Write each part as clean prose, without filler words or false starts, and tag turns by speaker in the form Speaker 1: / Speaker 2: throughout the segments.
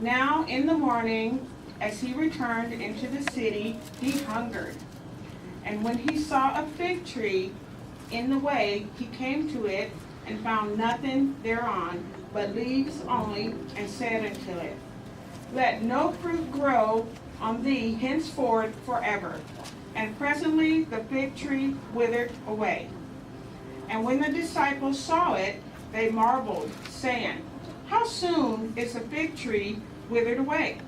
Speaker 1: Now in the morning, as he returned into the city, he hungered. And when he saw a fig tree in the way, he came to it and found nothing thereon, but leaves only, and said unto it, Let no fruit grow on thee henceforth forever. And presently the fig tree withered away. And when the disciples saw it, they marveled, saying, How soon is the fig tree withered away?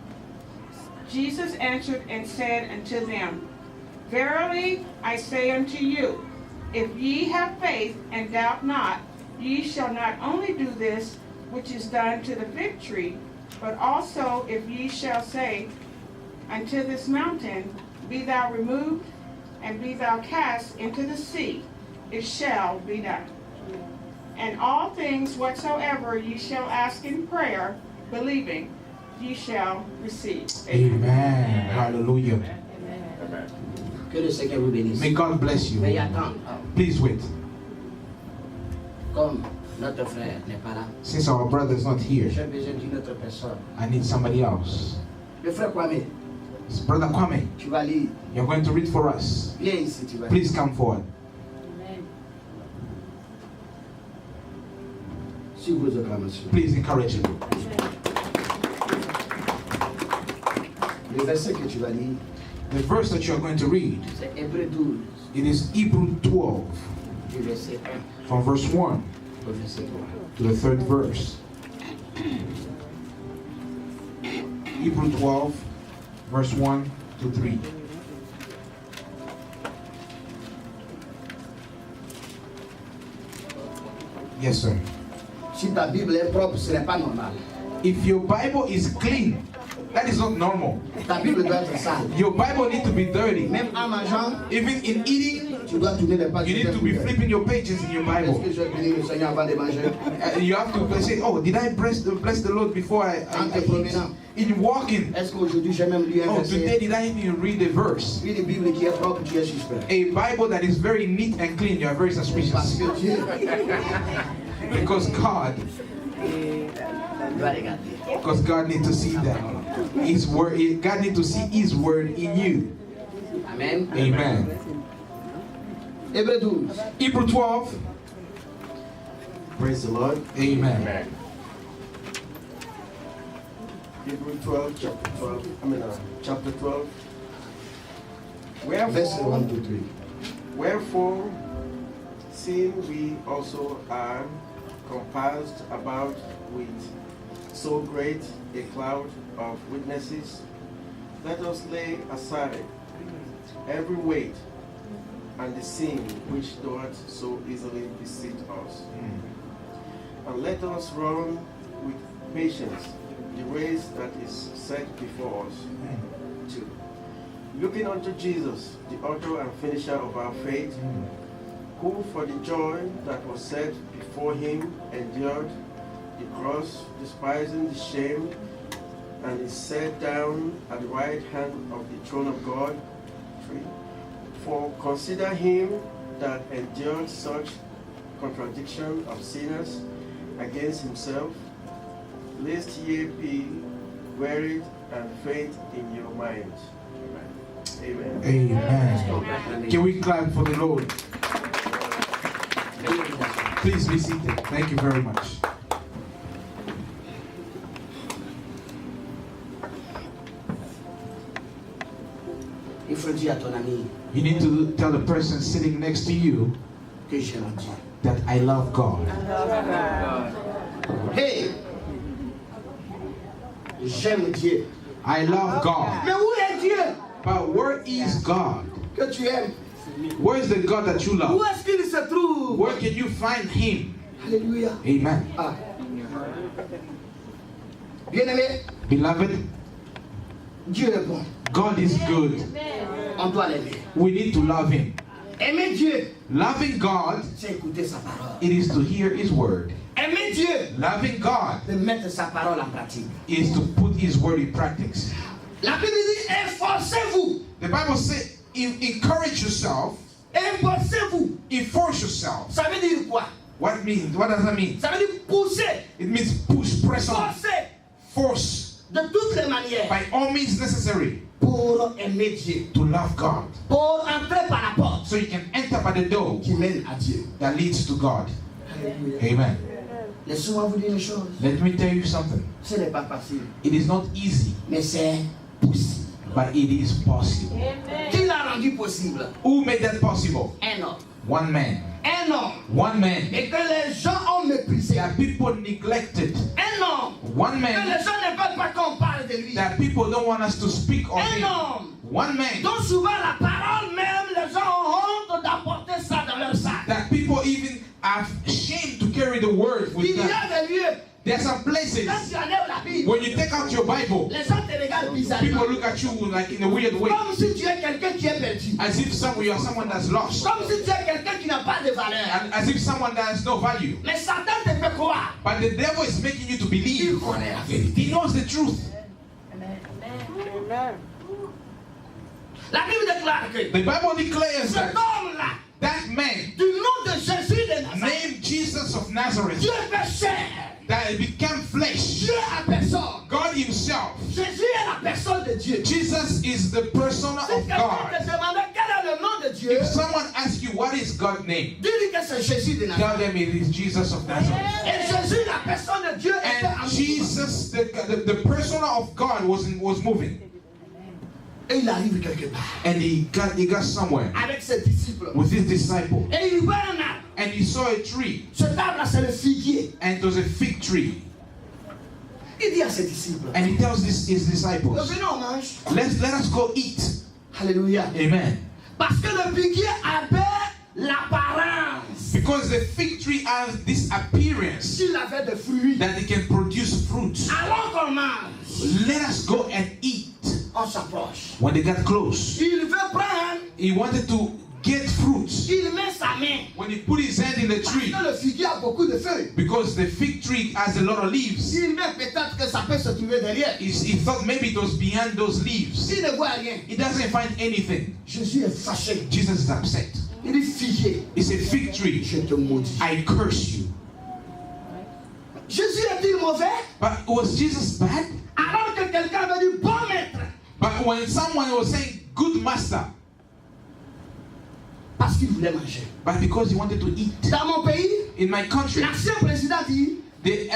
Speaker 1: Jesus answered and said unto them, Verily I say unto you, if ye have faith and doubt not, ye shall not only do this which is done to the fig tree, but also if ye shall say unto this mountain, Be thou removed, and be thou cast into the sea, it shall be done. And all things whatsoever ye shall ask in prayer, believing, ye shall receive.
Speaker 2: Amen. Hallelujah.
Speaker 3: Amen.
Speaker 4: Que le Seigneur vous bénisse.
Speaker 2: May God bless you.
Speaker 4: Mais attends,
Speaker 2: Please wait.
Speaker 4: comme notre frère n'est pas là,
Speaker 2: Since our brother is not here,
Speaker 4: j'ai besoin d'une autre personne.
Speaker 2: I need somebody else.
Speaker 4: Le frère Kwame,
Speaker 2: It's Brother Kwame,
Speaker 4: tu vas lire.
Speaker 2: you're going to read for us.
Speaker 4: Viens ici, tu vas lire.
Speaker 2: Please come forward.
Speaker 4: Si vous acclamation.
Speaker 2: Please encourage him.
Speaker 4: Le verset que tu vas lire,
Speaker 2: The verse that you're going to read,
Speaker 4: c'est Hébreux 12,
Speaker 2: it is Hebrew 12,
Speaker 4: du verset 1
Speaker 2: from verse 1
Speaker 4: au verset 3.
Speaker 2: to the third verse. Hebrew 12, verse 1 to 3. Yes, sir.
Speaker 4: Si ta Bible est propre, ce n'est pas normal.
Speaker 2: If your Bible is clean, that is not normal.
Speaker 4: Ta Bible doit être sale.
Speaker 2: Your Bible needs to be dirty.
Speaker 4: Même en mangeant,
Speaker 2: Even in eating,
Speaker 4: tu dois tourner les pages.
Speaker 2: you need to be flipping your pages in your
Speaker 4: Est-ce
Speaker 2: Bible.
Speaker 4: que je vais bénir le Seigneur avant de manger?
Speaker 2: You have to say, oh, did I bless the Lord before I eat? In walking,
Speaker 4: Est-ce qu'aujourd'hui j'ai même lu un
Speaker 2: oh, today
Speaker 4: verset?
Speaker 2: did I even read a verse?
Speaker 4: Une Bible qui est propre, tu es suspect.
Speaker 2: A Bible that is very neat and clean, you are very
Speaker 4: Parce
Speaker 2: suspicious.
Speaker 4: que Dieu
Speaker 2: Because God
Speaker 4: doit regarder.
Speaker 2: Because God needs to see that. His word, God needs to see His word in you.
Speaker 4: Amen.
Speaker 2: Amen.
Speaker 4: Hébreux 12.
Speaker 2: Hebrew 12.
Speaker 5: Praise the Lord.
Speaker 2: Amen.
Speaker 3: Amen.
Speaker 5: Hebrew 12, chapter 12.
Speaker 4: Verset 1 to 3.
Speaker 5: Wherefore, seeing we also are compassed about with so great a cloud of witnesses, let us lay aside every weight and the sin which doth so easily beset us, and let us run with patience the race that is set before us. 2. Looking unto Jesus, the author and finisher of our faith, who for the joy that was set before him endured the cross, despising the shame, and is set down at the right hand of the throne of God. 3. For consider him that endured such contradiction of sinners against himself, lest ye be wearied and faint in your minds. Amen.
Speaker 2: Amen. Can we clap for the Lord? Please be seated. Thank you very much.
Speaker 4: Il faut dire à ton ami
Speaker 2: You need to tell the person sitting next to you
Speaker 4: que j'aime Dieu.
Speaker 2: that I love God.
Speaker 4: Hey! J'aime Dieu.
Speaker 2: I love God.
Speaker 4: Mais où est Dieu
Speaker 2: But where is God?
Speaker 4: que tu aimes?
Speaker 2: Where is the God that you
Speaker 4: Où
Speaker 2: love?
Speaker 4: est-ce qu'il se trouve?
Speaker 2: Where can you find Him?
Speaker 4: Alléluia.
Speaker 2: Amen.
Speaker 4: Ah. Bien-aimé,
Speaker 2: Beloved,
Speaker 4: Dieu est bon.
Speaker 2: God is good.
Speaker 4: On doit l'aimer.
Speaker 2: We need to love Him.
Speaker 4: Aimer Dieu,
Speaker 2: Loving God,
Speaker 4: c'est écouter sa parole.
Speaker 2: it is to hear His word.
Speaker 4: Aimer Dieu,
Speaker 2: Loving God
Speaker 4: c'est mettre sa parole en pratique.
Speaker 2: is to put His word in practice.
Speaker 4: La Bible dit efforcez-vous.
Speaker 2: The Bible says, encourage yourself,
Speaker 4: Efforcez-vous.
Speaker 2: enforce yourself.
Speaker 4: Ça veut dire quoi?
Speaker 2: What does that mean?
Speaker 4: Ça veut dire pousser.
Speaker 2: It means push, press on,
Speaker 4: Forcer.
Speaker 2: force.
Speaker 4: de toutes les manières
Speaker 2: by all means necessary
Speaker 4: pour aimer Dieu,
Speaker 2: to love God.
Speaker 4: pour entrer par la porte
Speaker 2: So you can enter by the door
Speaker 4: qui mène à Dieu.
Speaker 2: that leads to God.
Speaker 4: Alléluia.
Speaker 2: Amen.
Speaker 4: Laissez-moi vous dire une chose.
Speaker 2: Let me tell you something.
Speaker 4: Ce n'est pas facile,
Speaker 2: It is not easy,
Speaker 4: mais c'est possible.
Speaker 2: but it is possible.
Speaker 4: Qui l'a rendu possible?
Speaker 2: Who made that possible?
Speaker 4: Un homme.
Speaker 2: One man.
Speaker 4: Un homme.
Speaker 2: One man.
Speaker 4: Et que les gens ont méprisé.
Speaker 2: That people neglected.
Speaker 4: Un homme.
Speaker 2: One
Speaker 4: Que
Speaker 2: man.
Speaker 4: les gens ne veulent pas qu'on parle de lui.
Speaker 2: That people don't want us to speak of
Speaker 4: Un
Speaker 2: him.
Speaker 4: homme.
Speaker 2: One man.
Speaker 4: Donc souvent la parole même, les gens ont honte d'apporter ça dans leur sac.
Speaker 2: That people even are ashamed to carry the word with
Speaker 4: Il y
Speaker 2: them.
Speaker 4: a des lieux.
Speaker 2: There are some places
Speaker 4: Quand tu enlèves la Bible,
Speaker 2: when you take out your Bible,
Speaker 4: les gens te regardent bizarrement.
Speaker 2: people look at you like in a weird way,
Speaker 4: Comme si tu es quelqu'un qui est perdu.
Speaker 2: as if you are someone that's lost,
Speaker 4: Comme si tu es quelqu'un qui n'a pas de valeur.
Speaker 2: and as if someone that has no value.
Speaker 4: Mais Satan te fait croire.
Speaker 2: But the devil is making you to
Speaker 4: Il
Speaker 2: believe.
Speaker 4: connaît la vérité.
Speaker 2: He knows the truth.
Speaker 4: La Bible déclare que
Speaker 2: The Bible declares
Speaker 4: cet
Speaker 2: that
Speaker 4: homme-là,
Speaker 2: that man,
Speaker 4: du nom de Jésus de Nazareth,
Speaker 2: named Jesus of Nazareth,
Speaker 4: Dieu fait chair.
Speaker 2: that it became flesh,
Speaker 4: Dieu à personne.
Speaker 2: God himself.
Speaker 4: Jésus est la personne de Dieu.
Speaker 2: Jesus is the persona
Speaker 4: Si
Speaker 2: of
Speaker 4: quelqu'un te
Speaker 2: God.
Speaker 4: demandait quel est le nom de Dieu,
Speaker 2: If someone asks you what is God's name,
Speaker 4: dis-lui que c'est Jésus de Nazareth.
Speaker 2: tell them it is Jesus of Nazareth.
Speaker 4: Et Jésus, la personne de Dieu, était en
Speaker 2: And
Speaker 4: mouvement.
Speaker 2: Jesus, the persona of God was moving.
Speaker 4: Et il arrive quelque part
Speaker 2: And he got somewhere
Speaker 4: avec ses disciples.
Speaker 2: with his disciple.
Speaker 4: Et il voit un arbre.
Speaker 2: And he saw a tree.
Speaker 4: Cet arbre-là, c'est le figuier.
Speaker 2: And it was a fig tree.
Speaker 4: Il dit à ses disciples,
Speaker 2: And he tells his disciples,
Speaker 4: venez, on mange.
Speaker 2: let us go eat.
Speaker 4: Alléluia.
Speaker 2: Amen.
Speaker 4: Parce que le figuier avait l'apparence
Speaker 2: Because the fig tree has this appearance
Speaker 4: s'il avait des fruits.
Speaker 2: that it can produce fruit.
Speaker 4: Alors qu'on mange,
Speaker 2: Let us go and eat.
Speaker 4: on s'approche.
Speaker 2: When they got close,
Speaker 4: Il veut prendre,
Speaker 2: he wanted to get fruit.
Speaker 4: il met sa main.
Speaker 2: When he put his hand in the
Speaker 4: Parce
Speaker 2: tree,
Speaker 4: que le figuier a beaucoup de feuilles.
Speaker 2: because the fig tree has a lot of leaves,
Speaker 4: Il met peut-être que ça peut se trouver derrière.
Speaker 2: he thought maybe it was behind those leaves.
Speaker 4: Il ne voit rien.
Speaker 2: He doesn't find anything.
Speaker 4: Jésus est fâché.
Speaker 2: Jesus is upset.
Speaker 4: Il dit figuier,
Speaker 2: It's a fig tree.
Speaker 4: je te maudis.
Speaker 2: I curse you.
Speaker 4: Jésus est-il mauvais?
Speaker 2: But was Jesus bad?
Speaker 4: Alors que quelqu'un avait dit bon maître.
Speaker 2: But when someone was saying good master,
Speaker 4: Parce qu'il voulait manger.
Speaker 2: but because he wanted to eat.
Speaker 4: Dans mon pays,
Speaker 2: In my country,
Speaker 4: l'ancien président dit
Speaker 2: the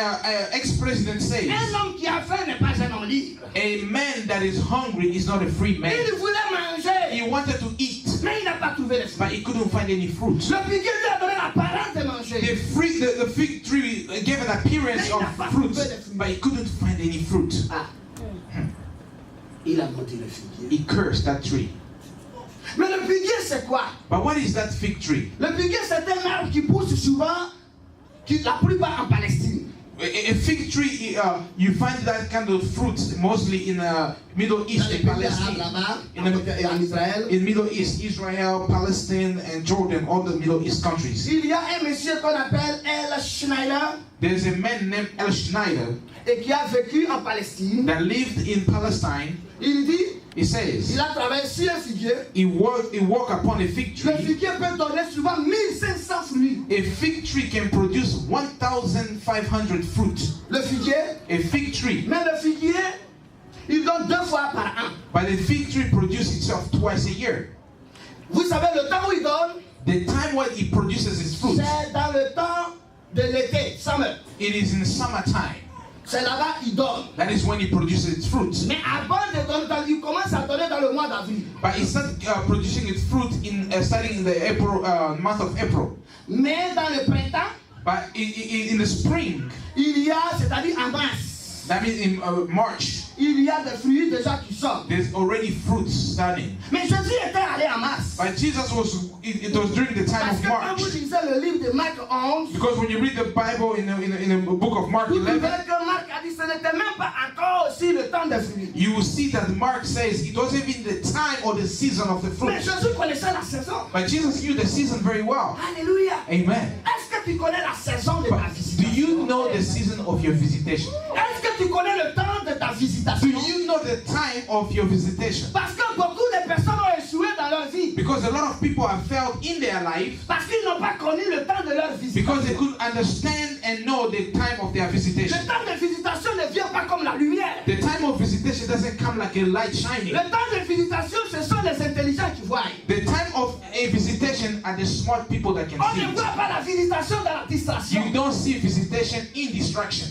Speaker 2: ex-president says,
Speaker 4: un homme qui a faim n'est pas un homme libre.
Speaker 2: a man that is hungry is not a free man.
Speaker 4: Il voulait manger,
Speaker 2: He wanted to eat,
Speaker 4: mais il n'a pas trouvé les
Speaker 2: but
Speaker 4: fruits.
Speaker 2: he couldn't find any fruit.
Speaker 4: Le figuier lui a donné l'apparence de manger.
Speaker 2: The fig tree gave an appearance of fruit, but he couldn't find any fruit.
Speaker 4: Ah. Il a monté le figuier.
Speaker 2: He cursed that tree.
Speaker 4: Mais le figuier c'est quoi?
Speaker 2: But what is that fig tree?
Speaker 4: Le figuier c'est un arbre qui pousse souvent, la plupart en Palestine.
Speaker 2: A fig tree, you find that kind of fruit mostly in Middle
Speaker 4: Dans
Speaker 2: East,
Speaker 4: les
Speaker 2: in
Speaker 4: pays arabes
Speaker 2: Palestine,
Speaker 4: là-bas, et en Israël.
Speaker 2: in Middle East, Israel, Palestine, and Jordan, all the Middle East countries.
Speaker 4: Il y a un monsieur qu'on appelle El Schneider
Speaker 2: There's a man named El Schneider
Speaker 4: et qui a vécu en Palestine.
Speaker 2: that lived in Palestine.
Speaker 4: Il dit,
Speaker 2: He says
Speaker 4: il a travaillé sur un figuier.
Speaker 2: he walked upon a fig
Speaker 4: Le
Speaker 2: tree.
Speaker 4: figuier peut donner souvent 1500 fruits.
Speaker 2: A fig tree can produce 1,500 fruit.
Speaker 4: Le figuier,
Speaker 2: A fig tree,
Speaker 4: mais le figuier, il donne 2 fois par an.
Speaker 2: but the fig tree produces itself twice a year.
Speaker 4: Vous savez, le temps où il donne,
Speaker 2: The time when it produces its fruit,
Speaker 4: c'est dans le temps de l'été, summer.
Speaker 2: it is in summertime.
Speaker 4: C'est là-bas qu'il donne.
Speaker 2: That is when it produces its fruit.
Speaker 4: Mais avant de donner, il commence à donner dans le mois d'avril.
Speaker 2: But it starts producing its fruit starting in the April month of April.
Speaker 4: Mais dans le printemps,
Speaker 2: But in the spring,
Speaker 4: il y a, c'est-à-dire en mars,
Speaker 2: that means in March,
Speaker 4: il y a des fruits déjà qui sortent.
Speaker 2: there's already fruits starting.
Speaker 4: Mais Jésus était allé en mars.
Speaker 2: But Jesus it was during the time
Speaker 4: Parce
Speaker 2: of
Speaker 4: que quand vous
Speaker 2: March.
Speaker 4: lisez le livre de Marc 11,
Speaker 2: Because when you read the Bible in the book of Mark
Speaker 4: vous trouvez
Speaker 2: 11,
Speaker 4: que Marc a dit que ce n'était même pas encore aussi le temps des fruits.
Speaker 2: you will see that Mark says it wasn't even the time or the season of the
Speaker 4: Mais
Speaker 2: fruit.
Speaker 4: Jésus connaissait la saison.
Speaker 2: But Jesus knew the season very well.
Speaker 4: Alléluia.
Speaker 2: Amen.
Speaker 4: Est-ce que tu connais la saison de ta
Speaker 2: But do
Speaker 4: visitation?
Speaker 2: you know the season of your visitation?
Speaker 4: Est-ce que tu connais le temps de ta
Speaker 2: Do
Speaker 4: visitation?
Speaker 2: you know the time of your visitation?
Speaker 4: Parce que beaucoup de personnes ont échoué dans leur vie.
Speaker 2: Because a lot of people have failed in their life
Speaker 4: parce qu'ils n'ont pas connu le temps de leur
Speaker 2: because they
Speaker 4: visitation.
Speaker 2: couldn't understand and know the time of their
Speaker 4: Le
Speaker 2: visitation.
Speaker 4: temps de visitation ne vient pas comme la lumière.
Speaker 2: The time of visitation doesn't come like a light shining.
Speaker 4: Le temps de visitation, ce sont les intelligents qui voient.
Speaker 2: The time of a visitation are the smart people that can
Speaker 4: On
Speaker 2: see
Speaker 4: ne
Speaker 2: it.
Speaker 4: voit pas la visitation dans la distraction.
Speaker 2: You don't see visitation in distraction.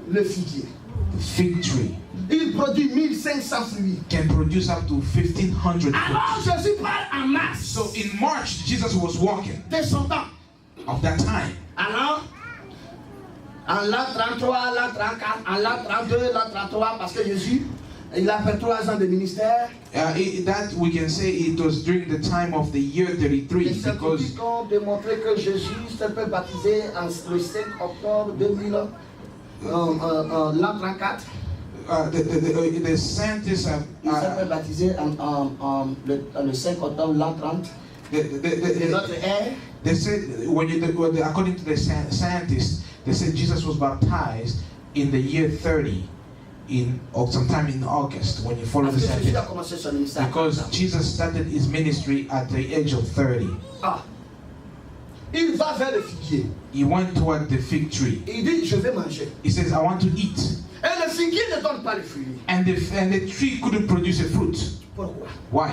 Speaker 4: Le figuier.
Speaker 2: The fig tree
Speaker 4: Il produit 1500 fruits.
Speaker 2: can produce up to 1,500
Speaker 4: Alors
Speaker 2: fruits.
Speaker 4: Jésus parle en masse.
Speaker 2: So in March, Jesus was walking
Speaker 4: Descendant.
Speaker 2: of that time.
Speaker 4: Alors, en l'an 33, l'an 34, en l'an 32, l'an 33, parce que Jésus, il a fait 3 ans de ministère.
Speaker 2: That we can say it was during the time of the year 33
Speaker 4: Les
Speaker 2: because
Speaker 4: scientifiques ont démontré que Jésus s'est fait baptiser le 5 octobre 2000, l'an 34.
Speaker 2: the scientists have
Speaker 4: Il s'est fait baptiser le 5 octobre l'an 30 de notre ère.
Speaker 2: they said according to the scientists, they said Jesus was baptized in the year 30 or sometime in August when you follow the
Speaker 4: Parce que Jésus a
Speaker 2: scientists.
Speaker 4: commencé son ministère.
Speaker 2: Because Jesus started his ministry at the age of 30.
Speaker 4: Ah. Il va vers le figuier.
Speaker 2: He went toward the fig tree.
Speaker 4: Il dit, je vais manger.
Speaker 2: He says, I want to eat.
Speaker 4: Et le figuier ne donne pas le fruit.
Speaker 2: And the tree couldn't produce a fruit.
Speaker 4: Pourquoi?
Speaker 2: Why?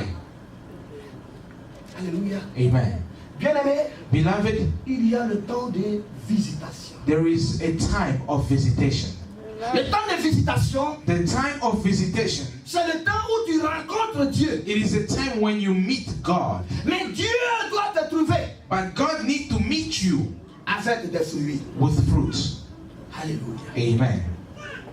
Speaker 4: Alléluia.
Speaker 2: Amen.
Speaker 4: Bien-aimé,
Speaker 2: Beloved,
Speaker 4: il y a le temps de visitation.
Speaker 2: there is a time of visitation.
Speaker 4: Le temps de visitation,
Speaker 2: The time of visitation,
Speaker 4: c'est le temps où tu rencontres Dieu.
Speaker 2: it is a time when you meet God.
Speaker 4: Mais Dieu doit te trouver
Speaker 2: But God needs to meet you
Speaker 4: avec des fruits.
Speaker 2: with fruits.
Speaker 4: Alléluia.
Speaker 2: Amen.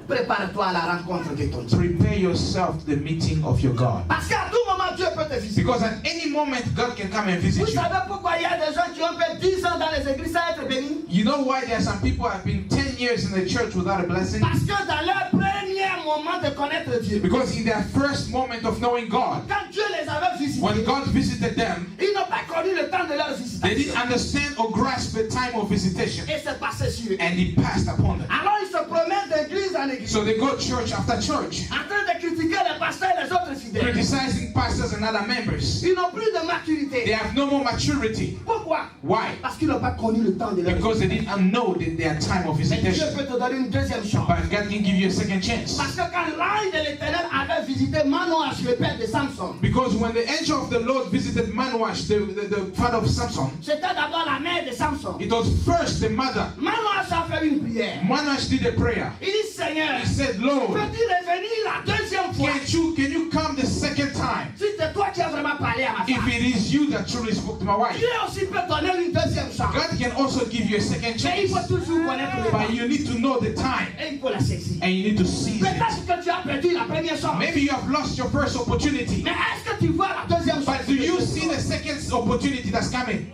Speaker 4: Prépare-toi à la rencontre de ton Dieu.
Speaker 2: Prepare yourself to the meeting of your God.
Speaker 4: Parce qu'à tout moment, Dieu peut te visiter.
Speaker 2: Because at any moment, God can come and
Speaker 4: Vous
Speaker 2: visit you.
Speaker 4: savez pourquoi il y a des gens qui ont fait 10 ans dans les églises sans être bénis?
Speaker 2: You know why there are some people who have been 10 years in the church without a blessing?
Speaker 4: Parce que dans leur premier moment de connaître Dieu,
Speaker 2: Because in their first moment of knowing God,
Speaker 4: quand Dieu les avait visités,
Speaker 2: when God visited them,
Speaker 4: ils n'ont pas connu le temps de leur
Speaker 2: they
Speaker 4: visitation.
Speaker 2: didn't understand or grasp the time of visitation.
Speaker 4: Et c'est passé sur eux.
Speaker 2: And it passed upon them.
Speaker 4: Alors ils se promènent d'église en église,
Speaker 2: So they go church after church,
Speaker 4: en train de critiquer les pasteurs et les autres fidèles.
Speaker 2: criticizing pastors and other members.
Speaker 4: Ils n'ont plus de
Speaker 2: They
Speaker 4: maturité.
Speaker 2: have no more maturity.
Speaker 4: Pourquoi?
Speaker 2: Why?
Speaker 4: Parce qu'ils n'ont pas connu le temps de leur
Speaker 2: Because they didn't know their time of
Speaker 4: Mais Dieu
Speaker 2: visitation.
Speaker 4: peut te donner une deuxième chance.
Speaker 2: But God can give you a second chance.
Speaker 4: Parce que quand l'ange de l'Éternel avait visité Manoach, le père de Samson,
Speaker 2: Because when the angel of the Lord visited Manoach, the father of Samson,
Speaker 4: c'était d'abord la mère de Samson.
Speaker 2: it was first the mother.
Speaker 4: Manoach a fait une prière.
Speaker 2: Manoach did a prayer.
Speaker 4: Il dit, Seigneur,
Speaker 2: He said, Lord,
Speaker 4: peux-tu revenir la deuxième fois?
Speaker 2: can you come the second time?
Speaker 4: Si c'est toi qui as vraiment parlé à ma
Speaker 2: If
Speaker 4: femme,
Speaker 2: it is you that truly spoke to my wife,
Speaker 4: Dieu aussi peut donner une deuxième chance.
Speaker 2: God can also give you a second
Speaker 4: Mais il
Speaker 2: chance.
Speaker 4: faut toujours connaître le
Speaker 2: But
Speaker 4: temps.
Speaker 2: you need to know the time
Speaker 4: Et il faut la saisir.
Speaker 2: and you need to seize it.
Speaker 4: Peut-être que tu as perdu la première chance.
Speaker 2: Maybe you have lost your first opportunity,
Speaker 4: Mais est-ce que tu vois la deuxième chance?
Speaker 2: but do you see the second opportunity that's coming?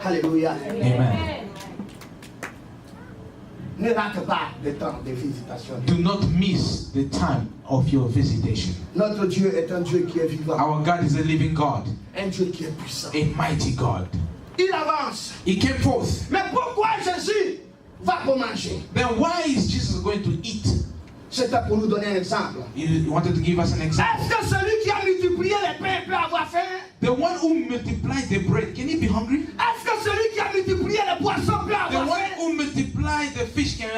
Speaker 4: Alléluia.
Speaker 2: Amen.
Speaker 4: Ne rate pas le temps de visitation.
Speaker 2: Do not miss the time of your visitation.
Speaker 4: Notre Dieu est un Dieu qui est vivant.
Speaker 2: Our God is a living God,
Speaker 4: Un Dieu qui est puissant.
Speaker 2: a mighty God.
Speaker 4: Il avance.
Speaker 2: He came forth.
Speaker 4: Mais pourquoi Jésus va pour manger?
Speaker 2: Then why is Jesus going to eat?
Speaker 4: C'était pour nous donner un exemple.
Speaker 2: He wanted to give us an example.
Speaker 4: Est-ce que celui qui a multiplié les pains peut avoir faim?
Speaker 2: The one who multiplied the bread, can he be hungry?
Speaker 4: Est-ce que celui qui a multiplié les poissons peut
Speaker 2: The
Speaker 4: avoir
Speaker 2: one
Speaker 4: faim?
Speaker 2: who multiplied the fish, can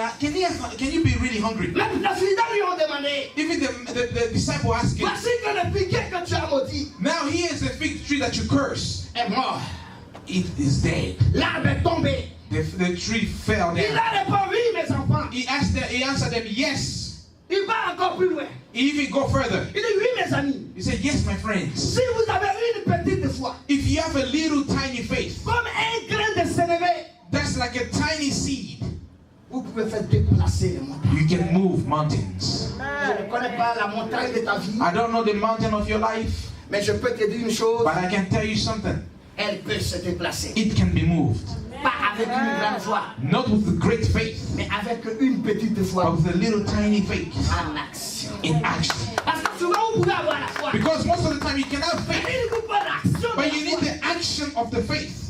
Speaker 2: you be really hungry?
Speaker 4: Même les fidèles lui ont demandé,
Speaker 2: Even the disciple asked him,
Speaker 4: voici que le figuier que tu as maudit
Speaker 2: now here is the fig tree that you curse.
Speaker 4: est mort.
Speaker 2: It is dead.
Speaker 4: L'arbre est tombé.
Speaker 2: The tree fell
Speaker 4: Il
Speaker 2: down.
Speaker 4: a répondu, mes enfants.
Speaker 2: He answered them, yes.
Speaker 4: Il va encore plus loin.
Speaker 2: He even go further.
Speaker 4: Il dit, oui, mes amis.
Speaker 2: He said, yes, my friends.
Speaker 4: Si vous avez une petite foi,
Speaker 2: If you have a little tiny faith,
Speaker 4: comme un grain de sénévé,
Speaker 2: that's like a tiny seed.
Speaker 4: vous pouvez faire déplacer les montagnes.
Speaker 2: You can move mountains.
Speaker 4: Je ne connais pas la montagne de ta vie,
Speaker 2: I don't know the mountain of your life,
Speaker 4: mais je peux te dire une chose,
Speaker 2: but I can tell you something.
Speaker 4: elle peut se déplacer.
Speaker 2: It can be moved.
Speaker 4: Pas avec une grande foi,
Speaker 2: Not with great faith,
Speaker 4: mais avec une petite foi
Speaker 2: but with a little tiny faith
Speaker 4: en action.
Speaker 2: in action.
Speaker 4: Parce que souvent vous pouvez avoir la foi,
Speaker 2: Because most of the time you can have
Speaker 4: mais
Speaker 2: faith,
Speaker 4: il ne faut pas l'action de
Speaker 2: but
Speaker 4: la
Speaker 2: you need
Speaker 4: foi.
Speaker 2: the action of the faith.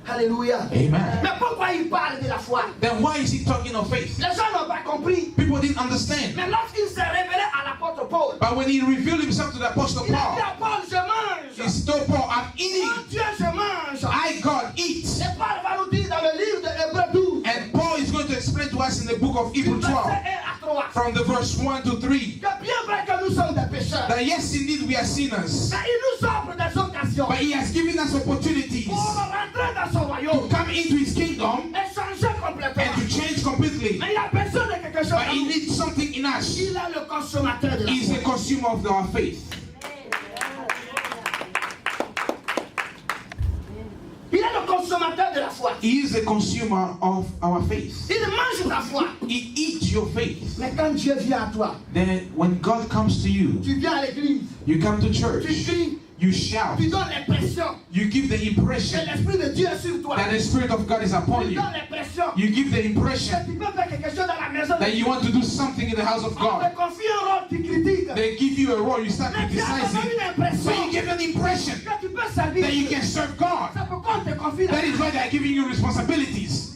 Speaker 4: Alléluia.
Speaker 2: Amen.
Speaker 4: Mais pourquoi il parle de la foi?
Speaker 2: Then why is he talking of faith?
Speaker 4: Les gens n'ont pas compris.
Speaker 2: People didn't understand.
Speaker 4: Mais lorsqu'il s'est révélé à l'apôtre Paul,
Speaker 2: But when he revealed himself to the Apostle
Speaker 4: il a dit
Speaker 2: Paul,
Speaker 4: à Paul, je mange.
Speaker 2: he told Paul, I'm
Speaker 4: Mon
Speaker 2: eating.
Speaker 4: Dieu, je mange.
Speaker 2: I, God, eat.
Speaker 4: Et Paul va nous dire dans le livre de Hébreux 12,
Speaker 2: And Paul is going to explain to us in the book of Hebrews
Speaker 4: verset 1
Speaker 2: 12,
Speaker 4: à 3,
Speaker 2: from the verse 1 to 3,
Speaker 4: que bien vrai que nous sommes des pécheurs,
Speaker 2: that yes, indeed, we are sinners.
Speaker 4: mais il nous offre des occasions
Speaker 2: But he has given us opportunities
Speaker 4: pour rentrer dans son
Speaker 2: to
Speaker 4: royaume
Speaker 2: come into his kingdom
Speaker 4: et changer complètement.
Speaker 2: and to change completely.
Speaker 4: Mais il a besoin de quelque chose.
Speaker 2: But he needs something in us.
Speaker 4: Il est le consommateur de la
Speaker 2: He's
Speaker 4: foi.
Speaker 2: the consumer of our faith.
Speaker 4: Il est le consommateur de la foi.
Speaker 2: He is the consumer of our faith.
Speaker 4: Il mange ta foi.
Speaker 2: He eats your faith.
Speaker 4: Mais quand Dieu vient à toi,
Speaker 2: Then when God comes to you,
Speaker 4: tu viens à l'église,
Speaker 2: you come to
Speaker 4: tu
Speaker 2: church,
Speaker 4: cries,
Speaker 2: you shout,
Speaker 4: tu donnes l'impression
Speaker 2: you give the
Speaker 4: que
Speaker 2: impression
Speaker 4: l'Esprit de Dieu est sur toi.
Speaker 2: that the Spirit of God is upon
Speaker 4: Tu
Speaker 2: you.
Speaker 4: donnes l'impression
Speaker 2: You give the
Speaker 4: que
Speaker 2: impression
Speaker 4: tu peux faire quelque chose dans la maison.
Speaker 2: that you want to do something in the house of
Speaker 4: On
Speaker 2: God.
Speaker 4: te confie un rôle, tu critiques.
Speaker 2: They give you a role, you start
Speaker 4: Mais tu as
Speaker 2: criticizing,
Speaker 4: donné une
Speaker 2: but
Speaker 4: impression
Speaker 2: you give an impression
Speaker 4: que tu peux servir.
Speaker 2: that you can serve God.
Speaker 4: C'est pourquoi on te confie la
Speaker 2: That is why they are giving you responsibilities.